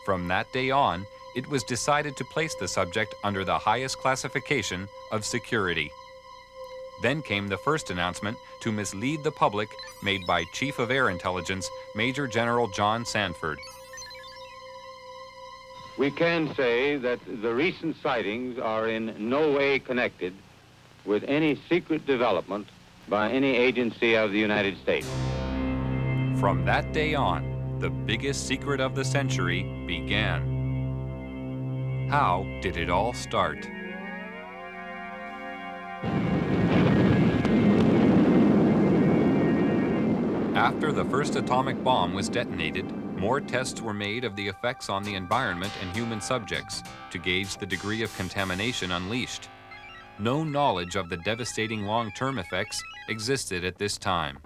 From that day on, it was decided to place the subject under the highest classification of security. Then came the first announcement to mislead the public made by Chief of Air Intelligence, Major General John Sanford. We can say that the recent sightings are in no way connected with any secret development by any agency of the United States. From that day on, the biggest secret of the century began. How did it all start? After the first atomic bomb was detonated, more tests were made of the effects on the environment and human subjects to gauge the degree of contamination unleashed. No knowledge of the devastating long-term effects existed at this time.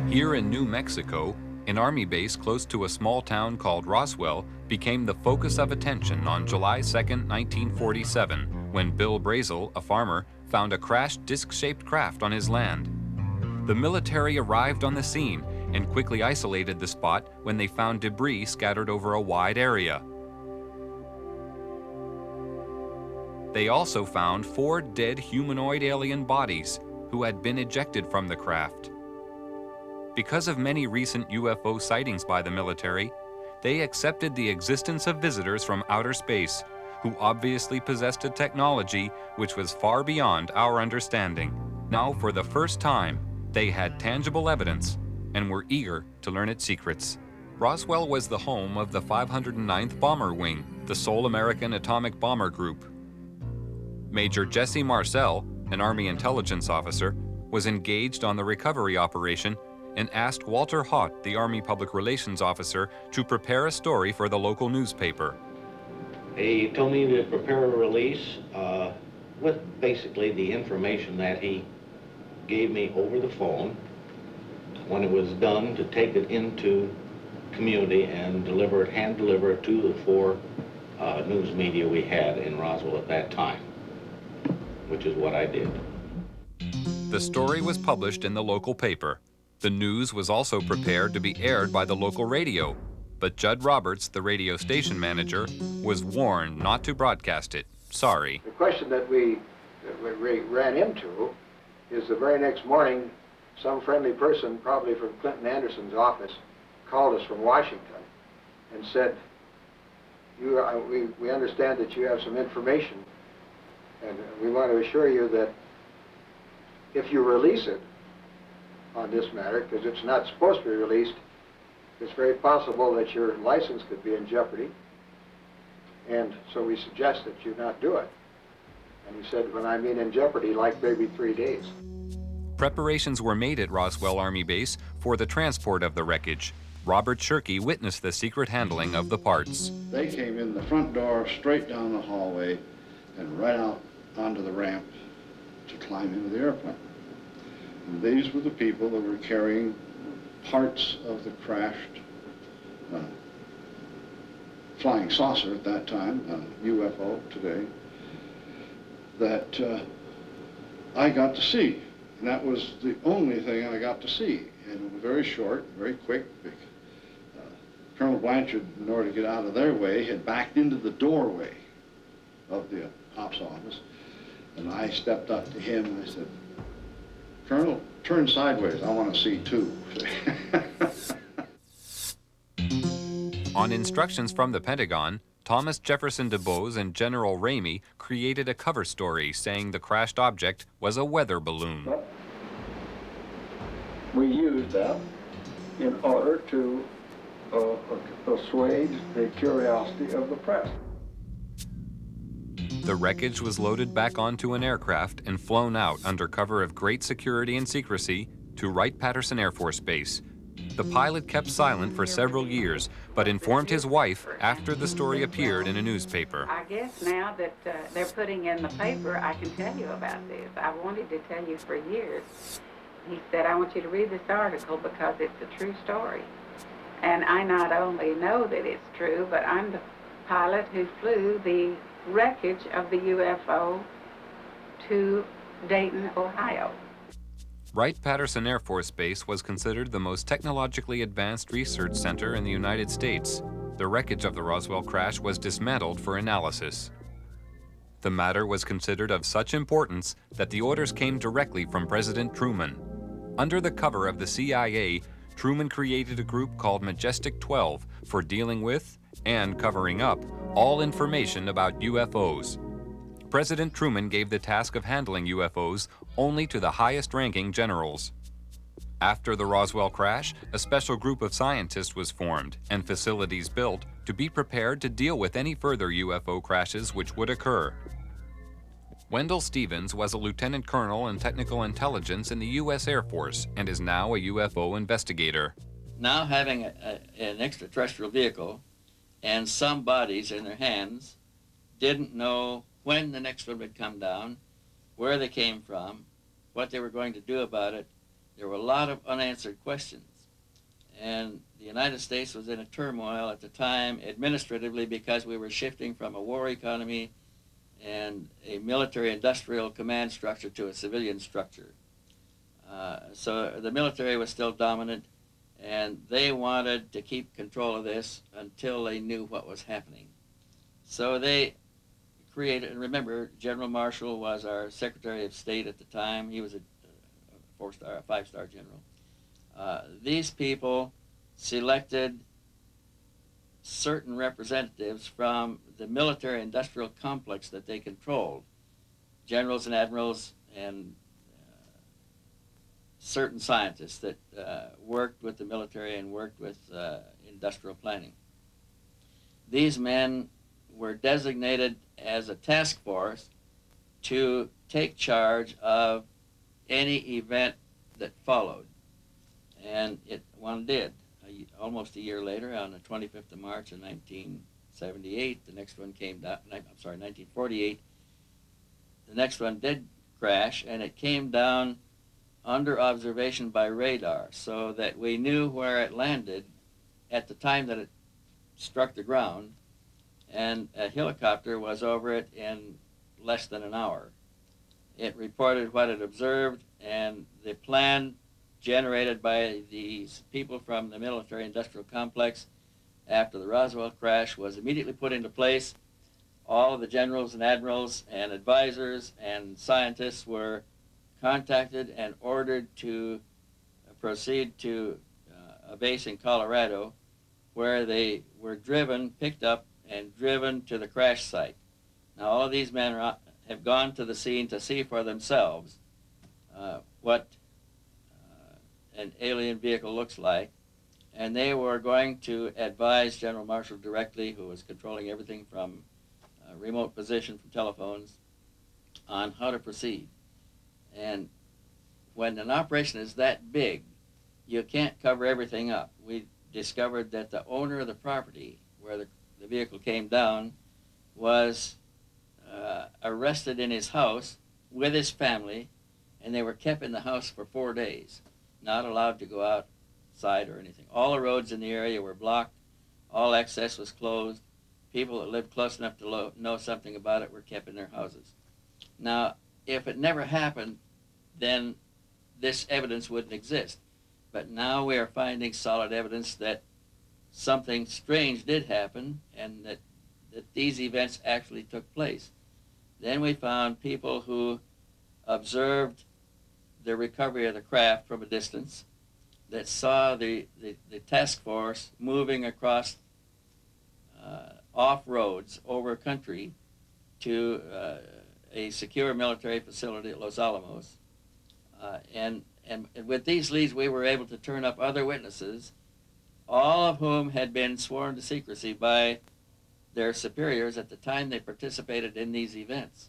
Here in New Mexico, an Army base close to a small town called Roswell became the focus of attention on July 2, 1947, when Bill Brazel, a farmer, found a crashed disc-shaped craft on his land. The military arrived on the scene and quickly isolated the spot when they found debris scattered over a wide area. They also found 4 dead humanoid alien bodies who had been ejected from the craft. Because of many recent UFO sightings by the military, they accepted the existence of visitors from outer space who obviously possessed a technology which was far beyond our understanding. Now, for the first time, they had tangible evidence and were eager to learn its secrets. Roswell was the home of the 509th Bomber Wing, the sole American atomic bomber group. Major Jesse Marcel, an Army intelligence officer, was engaged on the recovery operation and asked Walter Haught, the Army Public Relations Officer, to prepare a story for the local newspaper. He told me to prepare a release with basically the information that he gave me over the phone. When it was done, to take it into community and hand deliver it to the 4 news media we had in Roswell at that time, which is what I did. The story was published in the local paper. The news was also prepared to be aired by the local radio, but Judd Roberts, the radio station manager, was warned not to broadcast it. Sorry. The question that we ran into is the very next morning, some friendly person, probably from Clinton Anderson's office, called us from Washington and said, we understand that you have some information, and we want to assure you that if you release it on this matter, because it's not supposed to be released, it's very possible that your license could be in jeopardy, and so we suggest that you not do it. And he said, when I mean in jeopardy, like maybe 3 days. Preparations were made at Roswell Army Base for the transport of the wreckage. Robert Shirkey witnessed the secret handling of the parts. They came in the front door, straight down the hallway, and right out onto the ramp to climb into the airplane. And these were the people that were carrying parts of the crashed flying saucer at that time, UFO today, that I got to see. And that was the only thing I got to see. And it was very short, very quick. Colonel Blanchard, in order to get out of their way, had backed into the doorway of the ops office. And I stepped up to him and I said, Colonel, turn sideways, I want to see too. On instructions from the Pentagon, Thomas Jefferson DuBose and General Ramey created a cover story saying the crashed object was a weather balloon. We used that in order to assuage the curiosity of the press. The wreckage was loaded back onto an aircraft and flown out under cover of great security and secrecy to Wright-Patterson Air Force Base. The pilot kept silent for several years, but informed his wife after the story appeared in a newspaper. I guess now that they're putting in the paper, I can tell you about this. I wanted to tell you for years. He said, I want you to read this article because it's a true story. And I not only know that it's true, but I'm the pilot who flew the wreckage of the UFO to Dayton, Ohio. Wright-Patterson Air Force Base was considered the most technologically advanced research center in the United States. The wreckage of the Roswell crash was dismantled for analysis. The matter was considered of such importance that the orders came directly from President Truman. Under the cover of the CIA, Truman created a group called Majestic 12 for dealing with and covering up all information about UFOs. President Truman gave the task of handling UFOs only to the highest-ranking generals. After the Roswell crash, a special group of scientists was formed and facilities built to be prepared to deal with any further UFO crashes which would occur. Wendell Stevens was a lieutenant colonel in technical intelligence in the U.S. Air Force and is now a UFO investigator. Now having an extraterrestrial vehicle and some bodies in their hands, didn't know when the next one would come down, where they came from, what they were going to do about it. There were a lot of unanswered questions. And the United States was in a turmoil at the time administratively because we were shifting from a war economy and a military-industrial command structure to a civilian structure. So the military was still dominant, and they wanted to keep control of this until they knew what was happening. So they created, and remember, General Marshall was our Secretary of State at the time. He was a four-star, a five-star general. These people selected certain representatives from the military-industrial complex that they controlled, generals and admirals and certain scientists that worked with the military and worked with industrial planning. These men were designated as a task force to take charge of any event that followed. And one did. Almost a year later, on the 25th of March of 1978, the next one came down, 1948, the next one did crash, and it came down under observation by radar, so that we knew where it landed at the time that it struck the ground, and a helicopter was over it in less than an hour. It reported what it observed, and the plan generated by these people from the military-industrial complex after the Roswell crash was immediately put into place. All of the generals and admirals and advisors and scientists were contacted and ordered to proceed to a base in Colorado, where they were picked up and driven to the crash site. Now, all of these men have gone to the scene to see for themselves what an alien vehicle looks like, and they were going to advise General Marshall directly, who was controlling everything from remote position from telephones, on how to proceed. And when an operation is that big, you can't cover everything up. We discovered that the owner of the property where the vehicle came down was arrested in his house with his family, and they were kept in the house for 4 days, not allowed to go outside or anything. All the roads in the area were blocked. All access was closed. People that lived close enough to know something about it were kept in their houses. Now, if it never happened, then this evidence wouldn't exist. But now we are finding solid evidence that something strange did happen and that these events actually took place. Then we found people who observed the recovery of the craft from a distance, that saw the task force moving across off roads over country to a secure military facility at Los Alamos. And with these leads, we were able to turn up other witnesses, all of whom had been sworn to secrecy by their superiors at the time they participated in these events.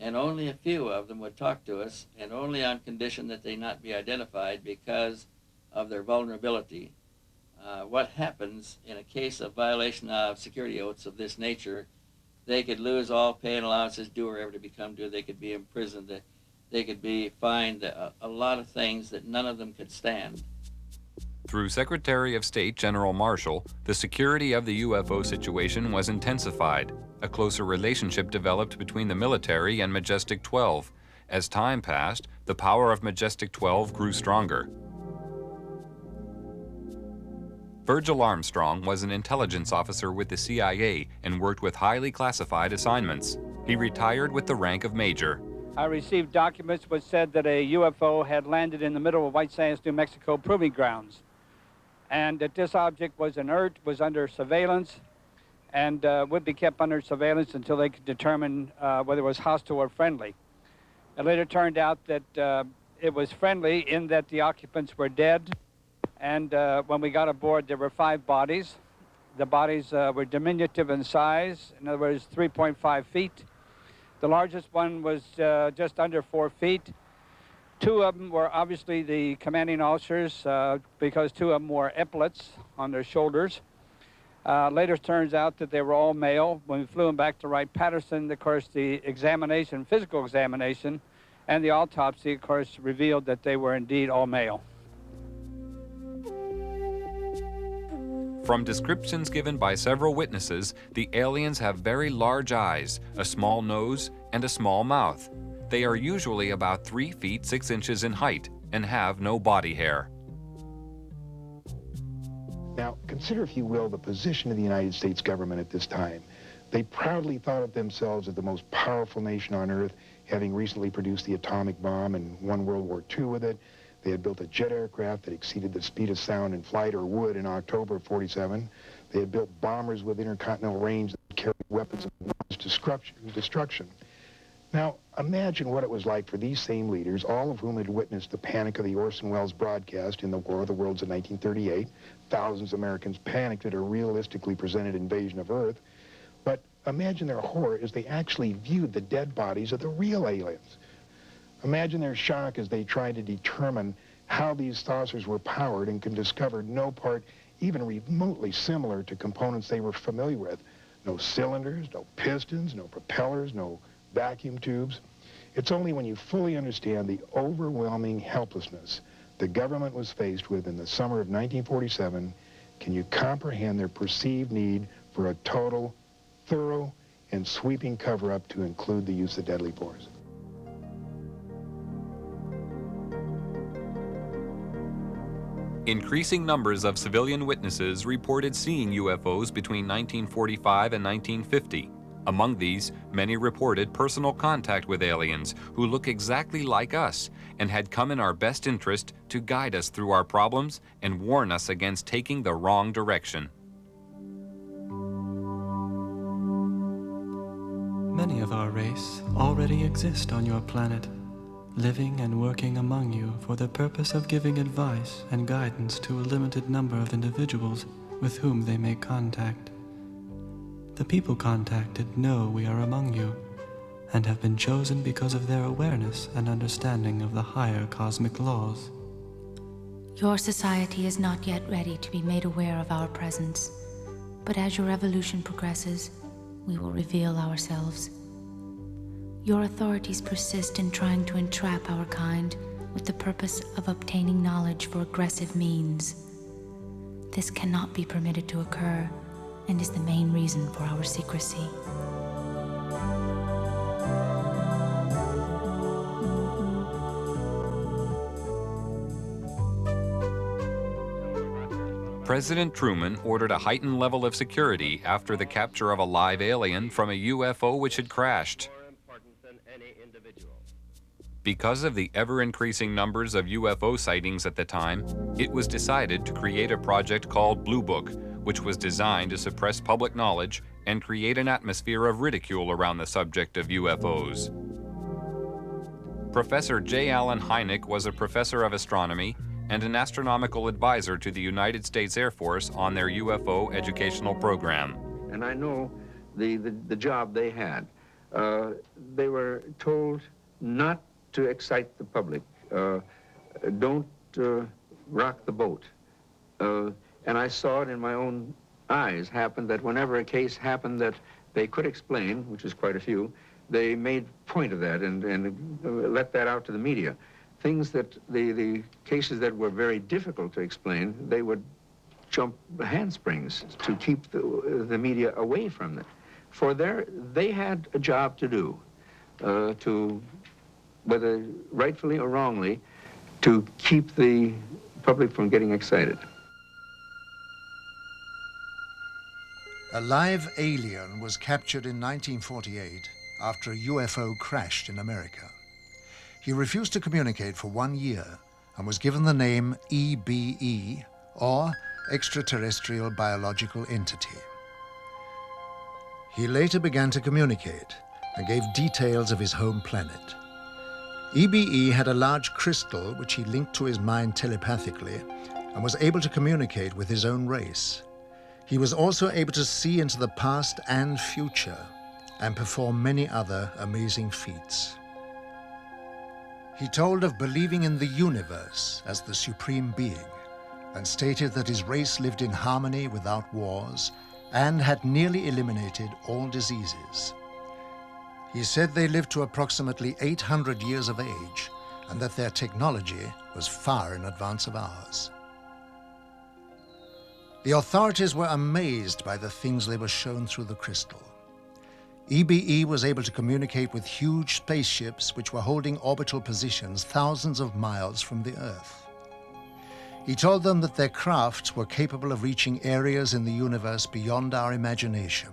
And only a few of them would talk to us, and only on condition that they not be identified because of their vulnerability. What happens in a case of violation of security oaths of this nature? They could lose all pay and allowances due or ever to become due. They could be imprisoned. They could be fined a lot of things that none of them could stand. Through Secretary of State General Marshall, the security of the UFO situation was intensified. A closer relationship developed between the military and Majestic 12. As time passed, the power of Majestic 12 grew stronger. Virgil Armstrong was an intelligence officer with the CIA and worked with highly classified assignments. He retired with the rank of major. I received documents which said that a UFO had landed in the middle of White Sands, New Mexico proving grounds, and that this object was inert, was under surveillance, and would be kept under surveillance until they could determine whether it was hostile or friendly. It later turned out that it was friendly in that the occupants were dead, and when we got aboard there were 5 bodies. The bodies were diminutive in size, in other words 3.5 feet. The largest one was just under 4 feet. 2 of them were obviously the commanding officers because 2 of them wore epaulets on their shoulders. Later turns out that they were all male. When we flew them back to Wright-Patterson, of course, the examination, physical examination, and the autopsy, of course, revealed that they were indeed all male. From descriptions given by several witnesses, the aliens have very large eyes, a small nose, and a small mouth. They are usually about 3 feet 6 inches in height and have no body hair. Now, consider, if you will, the position of the United States government at this time. They proudly thought of themselves as the most powerful nation on Earth, having recently produced the atomic bomb and won World War II with it. They had built a jet aircraft that exceeded the speed of sound in flight, or would, in October of '47. They had built bombers with intercontinental range that carried weapons of mass destruction. Now, imagine what it was like for these same leaders, all of whom had witnessed the panic of the Orson Welles broadcast in the War of the Worlds in 1938. Thousands of Americans panicked at a realistically presented invasion of Earth. But imagine their horror as they actually viewed the dead bodies of the real aliens. Imagine their shock as they tried to determine how these saucers were powered and could discover no part even remotely similar to components they were familiar with. No cylinders, no pistons, no propellers, no vacuum tubes. It's only when you fully understand the overwhelming helplessness the government was faced with in the summer of 1947 can you comprehend their perceived need for a total, thorough, and sweeping cover-up to include the use of deadly force. Increasing numbers of civilian witnesses reported seeing UFOs between 1945 and 1950. Among these, many reported personal contact with aliens who look exactly like us and had come in our best interest to guide us through our problems and warn us against taking the wrong direction. Many of our race already exist on your planet, living and working among you for the purpose of giving advice and guidance to a limited number of individuals with whom they make contact. The people contacted know we are among you and have been chosen because of their awareness and understanding of the higher cosmic laws. Your society is not yet ready to be made aware of our presence, but as your evolution progresses, we will reveal ourselves. Your authorities persist in trying to entrap our kind with the purpose of obtaining knowledge for aggressive means. This cannot be permitted to occur and is the main reason for our secrecy. President Truman ordered a heightened level of security after the capture of a live alien from a UFO which had crashed. Because of the ever-increasing numbers of UFO sightings at the time, it was decided to create a project called Blue Book, which was designed to suppress public knowledge and create an atmosphere of ridicule around the subject of UFOs. Professor J. Allen Hynek was a professor of astronomy and an astronomical advisor to the United States Air Force on their UFO educational program. And I know the job they had. They were told not to excite the public. Don't rock the boat. And I saw it in my own eyes happen that whenever a case happened that they could explain, which is quite a few, they made point of that and let that out to the media. Things that the cases that were very difficult to explain, they would jump handsprings to keep the media away from it. For they had a job to do, to, whether rightfully or wrongly, to keep the public from getting excited. A live alien was captured in 1948 after a UFO crashed in America. He refused to communicate for 1 year and was given the name EBE, or Extraterrestrial Biological Entity. He later began to communicate and gave details of his home planet. EBE had a large crystal which he linked to his mind telepathically and was able to communicate with his own race. He was also able to see into the past and future and perform many other amazing feats. He told of believing in the universe as the supreme being and stated that his race lived in harmony without wars and had nearly eliminated all diseases. He said they lived to approximately 800 years of age and that their technology was far in advance of ours. The authorities were amazed by the things they were shown through the crystal. EBE was able to communicate with huge spaceships which were holding orbital positions thousands of miles from the Earth. He told them that their crafts were capable of reaching areas in the universe beyond our imagination,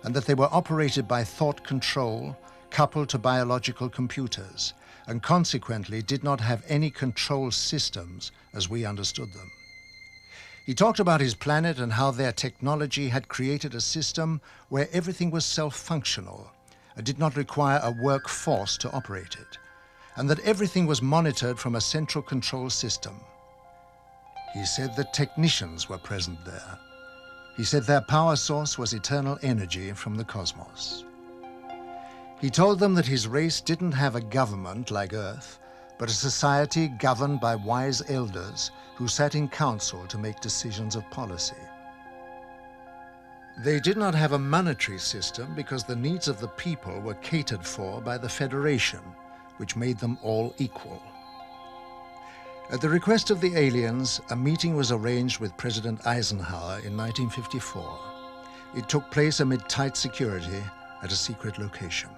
and that they were operated by thought control coupled to biological computers, and consequently did not have any control systems as we understood them. He talked about his planet and how their technology had created a system where everything was self-functional and did not require a workforce to operate it, and that everything was monitored from a central control system. He said that technicians were present there. He said their power source was eternal energy from the cosmos. He told them that his race didn't have a government like Earth, but a society governed by wise elders who sat in council to make decisions of policy. They did not have a monetary system because the needs of the people were catered for by the Federation, which made them all equal. At the request of the aliens, a meeting was arranged with President Eisenhower in 1954. It took place amid tight security at a secret location.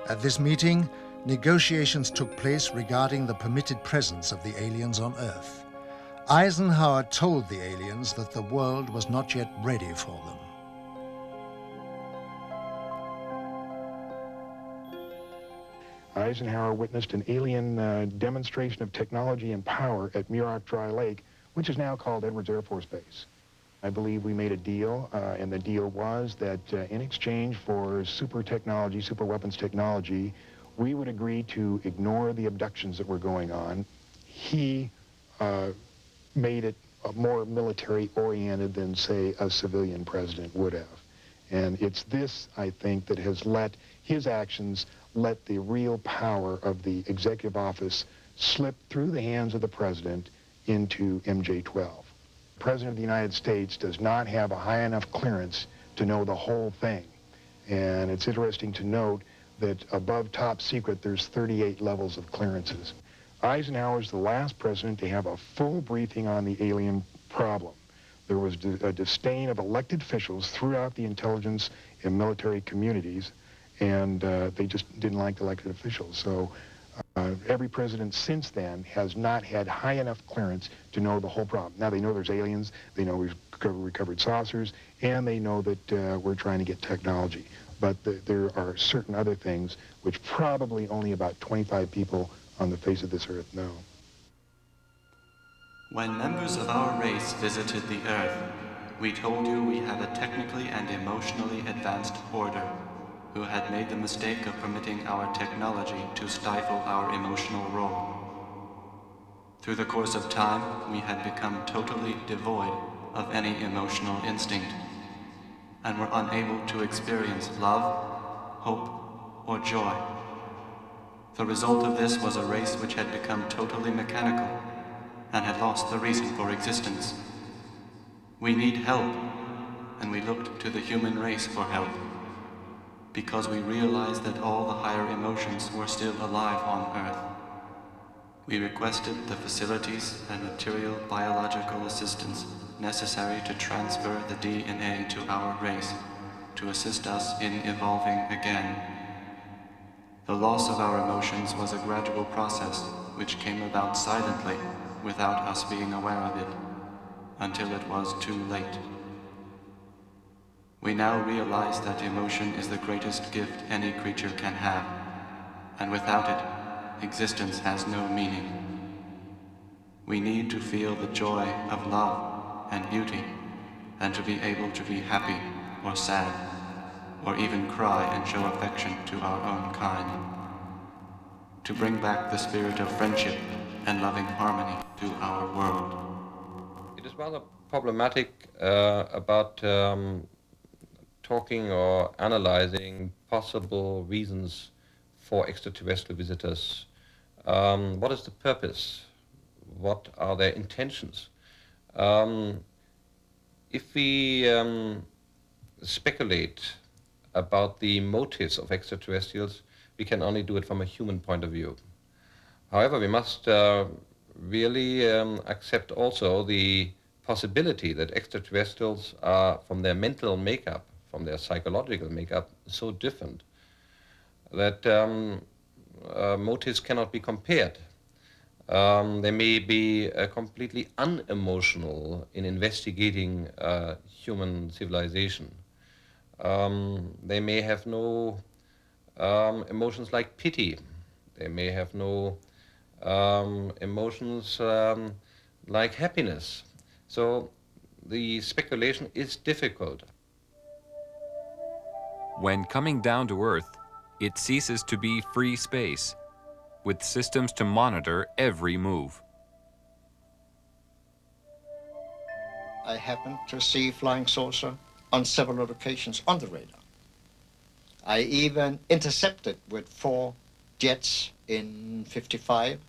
At this meeting, negotiations took place regarding the permitted presence of the aliens on Earth. Eisenhower told the aliens that the world was not yet ready for them. Eisenhower witnessed an alien demonstration of technology and power at Muroc Dry Lake, which is now called Edwards Air Force Base. I believe we made a deal, and the deal was that in exchange for super technology, super weapons technology, we would agree to ignore the abductions that were going on. He made it more military-oriented than, say, a civilian president would have. And it's this, I think, that has let his actions let the real power of the executive office slip through the hands of the president into MJ-12. The President of the United States does not have a high enough clearance to know the whole thing. And it's interesting to note that above top secret, there's 38 levels of clearances. Eisenhower's the last president to have a full briefing on the alien problem. There was a disdain of elected officials throughout the intelligence and military communities, and they just didn't like elected officials. So every president since then has not had high enough clearance to know the whole problem. Now they know there's aliens, they know we've recovered saucers, and they know that we're trying to get technology. But there are certain other things which probably only about 25 people on the face of this earth know. When members of our race visited the Earth, we told you we had a technically and emotionally advanced order who had made the mistake of permitting our technology to stifle our emotional role. Through the course of time, we had become totally devoid of any emotional instinct and were unable to experience love, hope, or joy. The result of this was a race which had become totally mechanical and had lost the reason for existence. We need help, and we looked to the human race for help, because we realized that all the higher emotions were still alive on Earth. We requested the facilities and material biological assistance necessary to transfer the DNA to our race, to assist us in evolving again. The loss of our emotions was a gradual process which came about silently, without us being aware of it, until it was too late. We now realize that emotion is the greatest gift any creature can have, and without it, existence has no meaning. We need to feel the joy of love and beauty, and to be able to be happy or sad, or even cry and show affection to our own kind. To bring back the spirit of friendship and loving harmony to our world. It is rather problematic about talking or analyzing possible reasons for extraterrestrial visitors. What is the purpose? What are their intentions? If we speculate about the motives of extraterrestrials, we can only do it from a human point of view. However, we must really accept also the possibility that extraterrestrials are, from their mental makeup, from their psychological makeup, so different that motives cannot be compared. They may be completely unemotional in investigating human civilization. They may have no emotions like pity. They may have no emotions like happiness. So the speculation is difficult. When coming down to Earth, it ceases to be free space, with systems to monitor every move. I happened to see flying saucer on several occasions on the radar. I even intercepted with 4 jets in '55,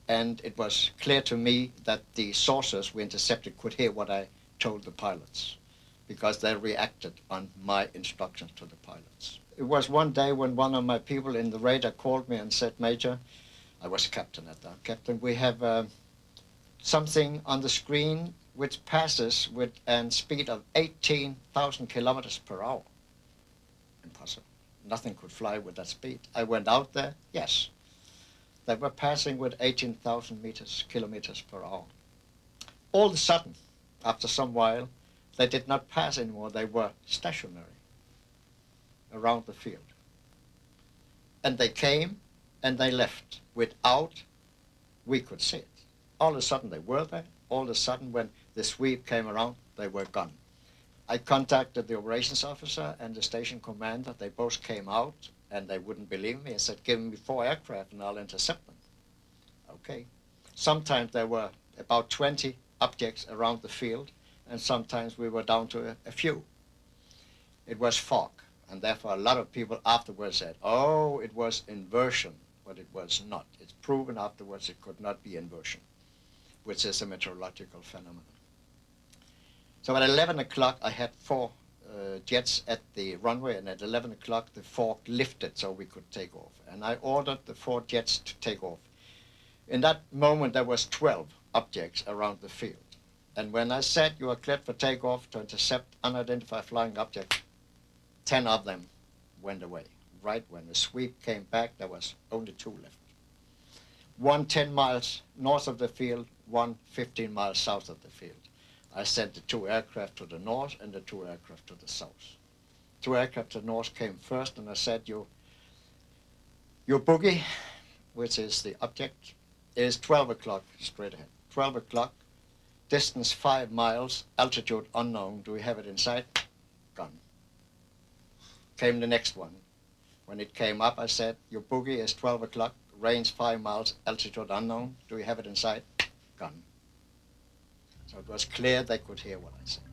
and it was clear to me that the saucers we intercepted could hear what I told the pilots, because they reacted on my instructions to the pilots. It was one day when one of my people in the radar called me and said, "Major," I was captain at that, "Captain, we have something on the screen which passes with a speed of 18,000 kilometers per hour. Impossible. Nothing could fly with that speed. I went out there, yes. They were passing with 18,000 kilometers per hour. All of a sudden, after some while, they did not pass anymore. They were stationary around the field. And they came and they left without we could see it. All of a sudden they were there. All of a sudden when the sweep came around, they were gone. I contacted the operations officer and the station commander. They both came out and they wouldn't believe me. I said, "Give me 4 aircraft and I'll intercept them." Okay. Sometimes there were about 20 objects around the field, and sometimes we were down to a few. It was fog, and therefore a lot of people afterwards said, "Oh, it was inversion," but it was not. It's proven afterwards it could not be inversion, which is a meteorological phenomenon. So at 11 o'clock, I had 4 jets at the runway, and at 11 o'clock, the fog lifted so we could take off. And I ordered the 4 jets to take off. In that moment, there was 12 objects around the field. And when I said you are cleared for takeoff to intercept unidentified flying objects, 10 of them went away. Right when the sweep came back, there was only 2 left. One 10 miles north of the field, one 15 miles south of the field. I sent the 2 aircraft to the north and the 2 aircraft to the south. 2 aircraft to the north came first, and I said, your boogie, which is the object, is 12 o'clock straight ahead. 12 o'clock, distance 5 miles, altitude unknown. Do we have it in sight? Gone. Came the next one. When it came up, I said, your boogie is 12 o'clock, range 5 miles, altitude unknown. Do we have it in sight? Gone. So it was clear they could hear what I said.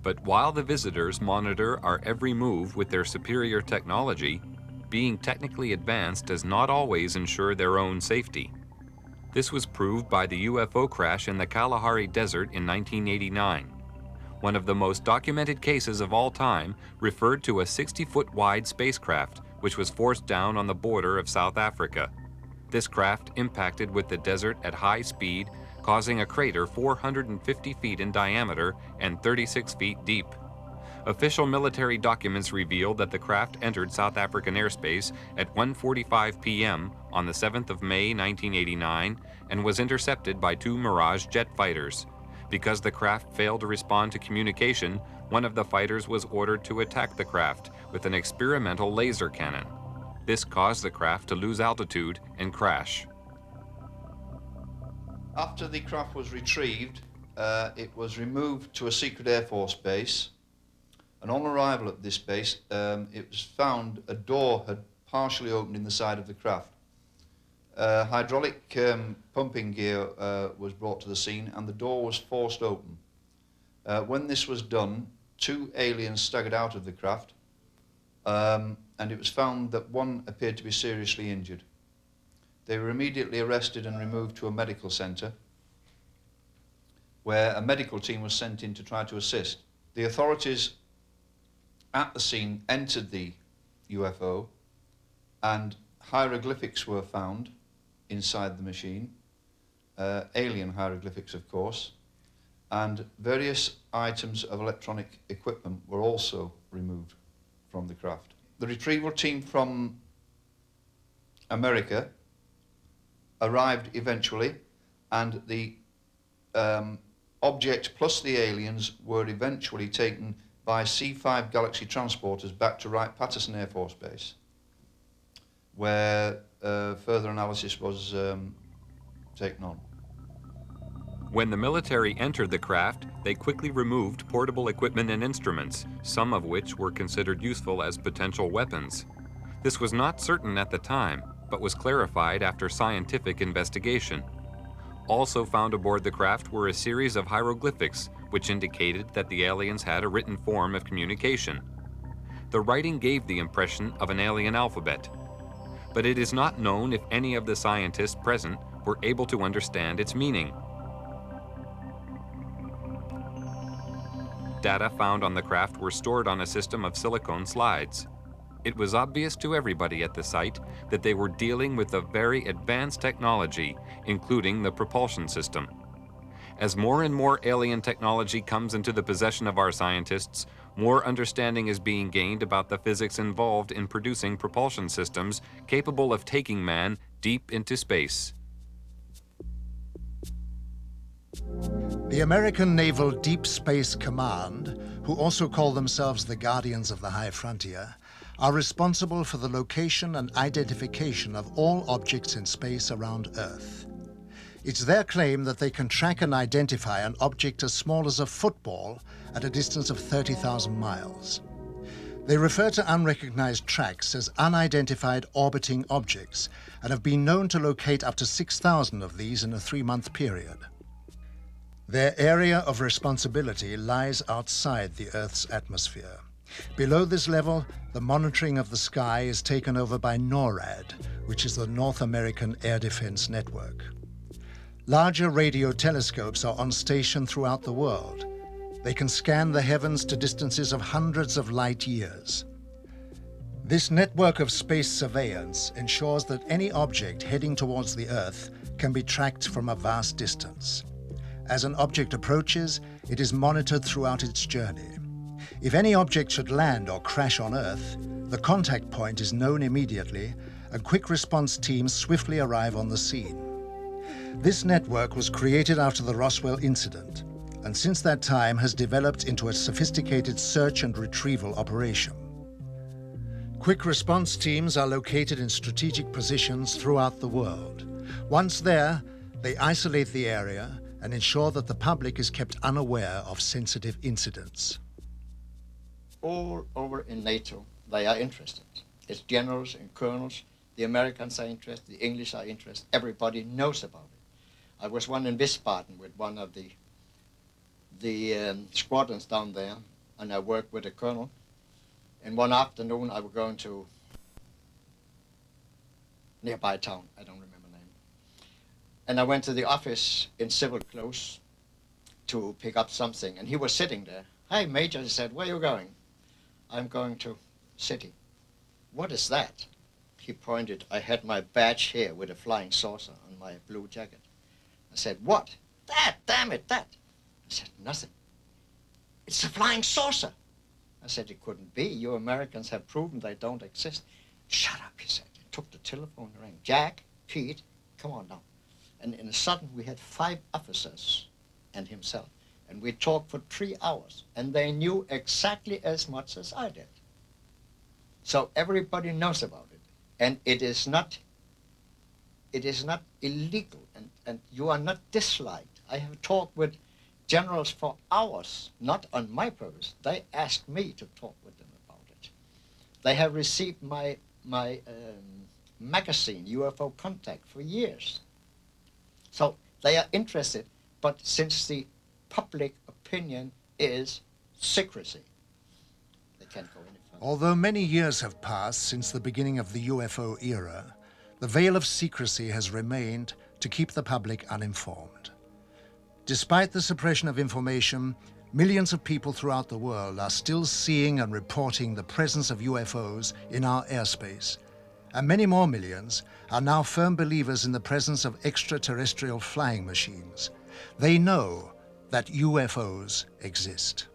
But while the visitors monitor our every move with their superior technology, being technically advanced does not always ensure their own safety. This was proved by the UFO crash in the Kalahari Desert in 1989. One of the most documented cases of all time referred to a 60-foot wide spacecraft which was forced down on the border of South Africa. This craft impacted with the desert at high speed, causing a crater 450 feet in diameter and 36 feet deep. Official military documents revealed that the craft entered South African airspace at 1:45 p.m. on the 7th of May 1989 and was intercepted by 2 Mirage jet fighters. Because the craft failed to respond to communication, one of the fighters was ordered to attack the craft with an experimental laser cannon. This caused the craft to lose altitude and crash. After the craft was retrieved, it was removed to a secret Air Force base. And on arrival at this base, it was found a door had partially opened in the side of the craft. Hydraulic pumping gear was brought to the scene and the door was forced open. When this was done, 2 aliens staggered out of the craft and it was found that one appeared to be seriously injured. They were immediately arrested and removed to a medical centre where a medical team was sent in to try to assist. The authorities at the scene entered the UFO and hieroglyphics were found inside the machine, alien hieroglyphics of course, and various items of electronic equipment were also removed from the craft. The retrieval team from America arrived eventually and the object plus the aliens were eventually taken by C-5 Galaxy transporters back to Wright-Patterson Air Force Base, where further analysis was taken on. When the military entered the craft, they quickly removed portable equipment and instruments, some of which were considered useful as potential weapons. This was not certain at the time, but was clarified after scientific investigation. Also found aboard the craft were a series of hieroglyphics, which indicated that the aliens had a written form of communication. The writing gave the impression of an alien alphabet, but it is not known if any of the scientists present were able to understand its meaning. Data found on the craft were stored on a system of silicone slides. It was obvious to everybody at the site that they were dealing with a very advanced technology, including the propulsion system. As more and more alien technology comes into the possession of our scientists, more understanding is being gained about the physics involved in producing propulsion systems capable of taking man deep into space. The American Naval Deep Space Command, who also call themselves the Guardians of the High Frontier, are responsible for the location and identification of all objects in space around Earth. It's their claim that they can track and identify an object as small as a football at a distance of 30,000 miles. They refer to unrecognized tracks as unidentified orbiting objects and have been known to locate up to 6,000 of these in a 3-month period. Their area of responsibility lies outside the Earth's atmosphere. Below this level, the monitoring of the sky is taken over by NORAD, which is the North American Air Defense Network. Larger radio telescopes are on station throughout the world. They can scan the heavens to distances of hundreds of light years. This network of space surveillance ensures that any object heading towards the Earth can be tracked from a vast distance. As an object approaches, it is monitored throughout its journey. If any object should land or crash on Earth, the contact point is known immediately, and quick response teams swiftly arrive on the scene. This network was created after the Roswell incident, and since that time has developed into a sophisticated search and retrieval operation. Quick response teams are located in strategic positions throughout the world. Once there, they isolate the area and ensure that the public is kept unaware of sensitive incidents. All over in NATO, they are interested. It's generals and colonels. The Americans are interested, the English are interested. Everybody knows about it. I was one in Wiesbaden with one of the squadrons down there, and I worked with a colonel. And one afternoon, I was going to nearby town, I don't remember the name. And I went to the office in civil clothes to pick up something, and he was sitting there. Hey, Major, he said, where are you going? I'm going to city. What is that? He pointed. I had my badge here with a flying saucer on my blue jacket. I said, what? That, damn it, that. I said, nothing. It's a flying saucer. I said, it couldn't be. You Americans have proven they don't exist. Shut up, he said. He took the telephone and rang. Jack, Pete, come on now. And in a sudden, we had 5 officers and himself. And we talked for 3 hours. And they knew exactly as much as I did. So everybody knows about it. And it is not illegal. And you are not disliked. I have talked with generals for hours, not on my purpose. They asked me to talk with them about it. They have received my magazine, UFO Contact, for years. So they are interested, but since the public opinion is secrecy, they can't go any further. Although many years have passed since the beginning of the UFO era, the veil of secrecy has remained to keep the public uninformed. Despite the suppression of information, millions of people throughout the world are still seeing and reporting the presence of UFOs in our airspace, and many more millions are now firm believers in the presence of extraterrestrial flying machines. They know that UFOs exist.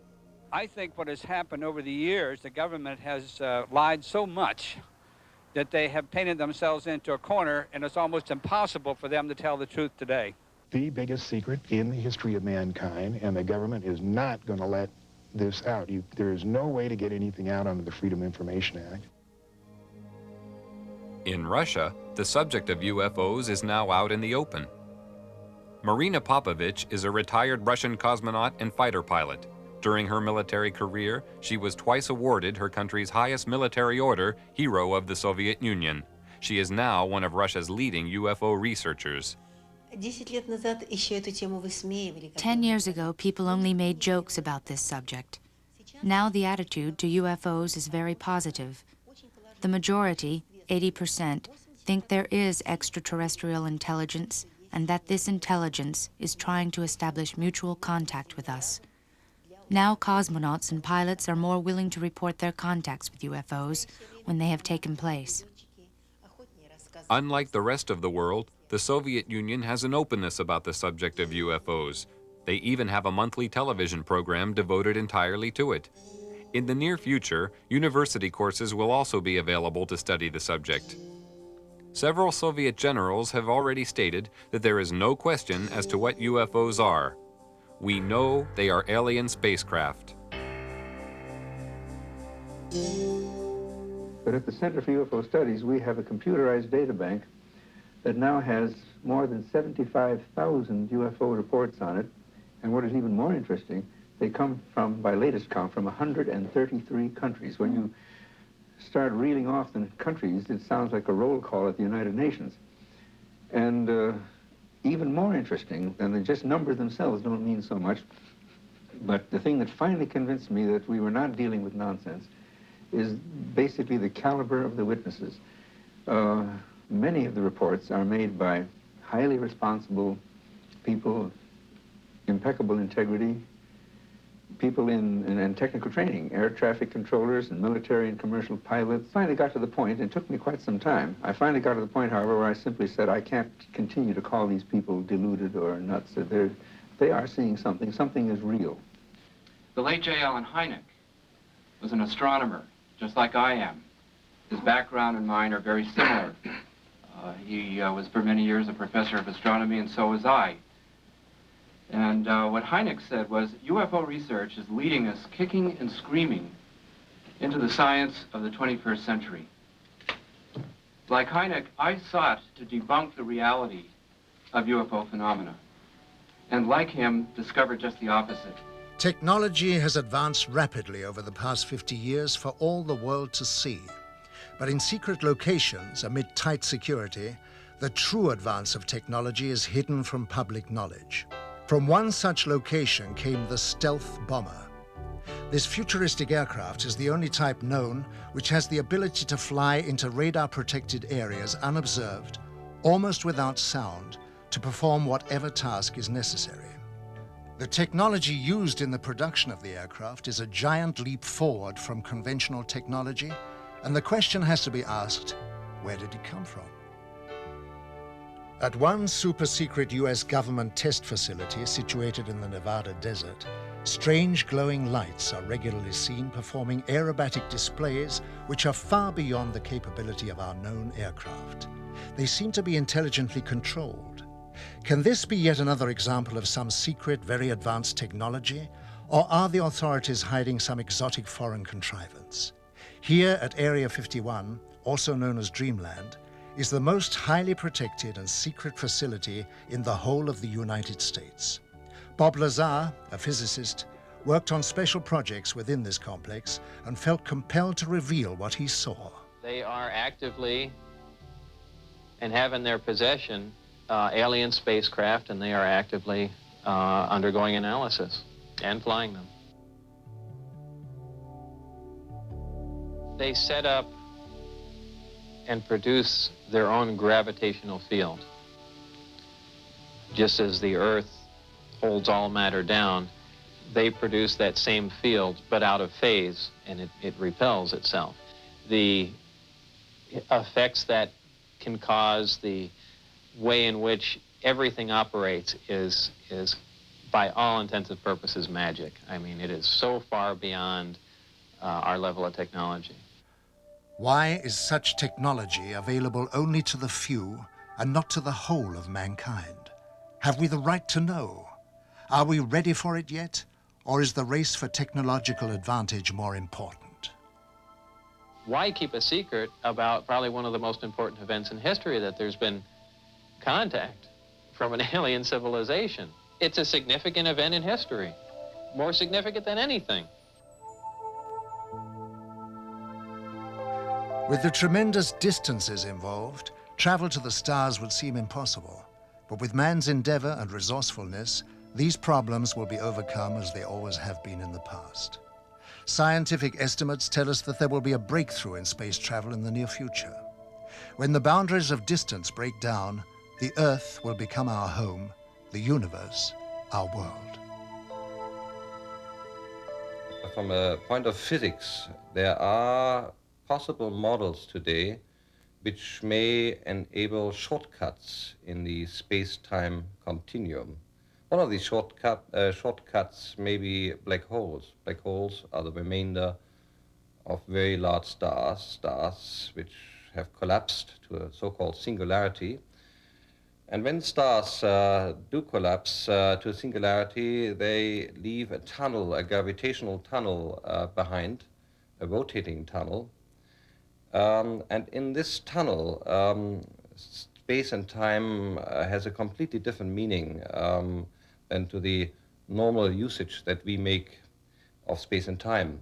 I think what has happened over the years, the government has lied so much that they have painted themselves into a corner, and it's almost impossible for them to tell the truth today. The biggest secret in the history of mankind, and the government is not going to let this out. There is no way to get anything out under the Freedom of Information Act. In Russia, the subject of UFOs is now out in the open. Marina Popovich is a retired Russian cosmonaut and fighter pilot. During her military career, she was twice awarded her country's highest military order, Hero of the Soviet Union. She is now one of Russia's leading UFO researchers. 10 years ago, people only made jokes about this subject. Now the attitude to UFOs is very positive. The majority, 80%, think there is extraterrestrial intelligence and that this intelligence is trying to establish mutual contact with us. Now cosmonauts and pilots are more willing to report their contacts with UFOs when they have taken place. Unlike the rest of the world, the Soviet Union has an openness about the subject of UFOs. They even have a monthly television program devoted entirely to it. In the near future, university courses will also be available to study the subject. Several Soviet generals have already stated that there is no question as to what UFOs are. We know they are alien spacecraft. But at the Center for UFO Studies, we have a computerized data bank that now has more than 75,000 UFO reports on it. And what is even more interesting, they come from, by latest count, from 133 countries. When you start reeling off the countries, it sounds like a roll call at the United Nations. And even more interesting, and the just numbers themselves don't mean so much, but the thing that finally convinced me that we were not dealing with nonsense is basically the caliber of the witnesses. Many of the reports are made by highly responsible people, impeccable integrity, people in technical training, air traffic controllers and military and commercial pilots. Finally got to the point, and it took me quite some time. I finally got to the point, however, where I simply said, I can't continue to call these people deluded or nuts. They are seeing something. Something is real. The late J. Allen Hynek was an astronomer, just like I am. His background and mine are very similar. He was for many years a professor of astronomy, and so was I. And what Hynek said was, UFO research is leading us kicking and screaming into the science of the 21st century. Like Hynek, I sought to debunk the reality of UFO phenomena, and like him, discovered just the opposite. Technology has advanced rapidly over the past 50 years for all the world to see. But in secret locations, amid tight security, the true advance of technology is hidden from public knowledge. From one such location came the stealth bomber. This futuristic aircraft is the only type known which has the ability to fly into radar-protected areas unobserved, almost without sound, to perform whatever task is necessary. The technology used in the production of the aircraft is a giant leap forward from conventional technology, and the question has to be asked, where did it come from? At one super-secret US government test facility situated in the Nevada desert, strange glowing lights are regularly seen performing aerobatic displays which are far beyond the capability of our known aircraft. They seem to be intelligently controlled. Can this be yet another example of some secret, very advanced technology? Or are the authorities hiding some exotic foreign contrivance? Here at Area 51, also known as Dreamland, is the most highly protected and secret facility in the whole of the United States. Bob Lazar, a physicist, worked on special projects within this complex and felt compelled to reveal what he saw. They are actively and have in their possession alien spacecraft, and they are actively undergoing analysis and flying them. They set up and produce their own gravitational field. Just as the Earth holds all matter down, they produce that same field, but out of phase, and it repels itself. The effects that can cause, the way in which everything operates is by all intents and purposes magic. I mean, it is so far beyond our level of technology. Why is such technology available only to the few and not to the whole of mankind? Have we the right to know? Are we ready for it yet? Or is the race for technological advantage more important? Why keep a secret about probably one of the most important events in history, that there's been contact from an alien civilization? It's a significant event in history, more significant than anything. With the tremendous distances involved, travel to the stars would seem impossible. But with man's endeavor and resourcefulness, these problems will be overcome as they always have been in the past. Scientific estimates tell us that there will be a breakthrough in space travel in the near future. When the boundaries of distance break down, the Earth will become our home, the universe our world. From a point of physics, there are possible models today which may enable shortcuts in the space-time continuum. One of these shortcuts may be black holes. Black holes are the remainder of very large stars which have collapsed to a so-called singularity. And when stars do collapse to a singularity, they leave a tunnel, a gravitational tunnel behind, a rotating tunnel. And in this tunnel, space and time has a completely different meaning than to the normal usage that we make of space and time.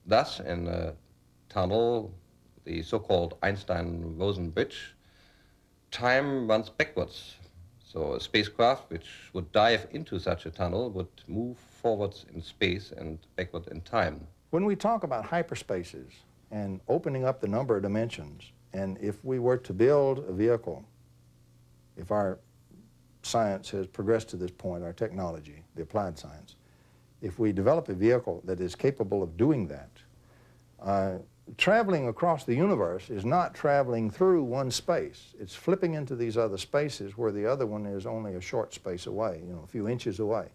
Thus, in a tunnel, the so-called Einstein-Rosen bridge, time runs backwards. So a spacecraft which would dive into such a tunnel would move forwards in space and backward in time. When we talk about hyperspaces and opening up the number of dimensions, and if we were to build a vehicle, if our science has progressed to this point, our technology, the applied science, if we develop a vehicle that is capable of doing that, traveling across the universe is not traveling through one space. It's flipping into these other spaces where the other one is only a short space away, a few inches away.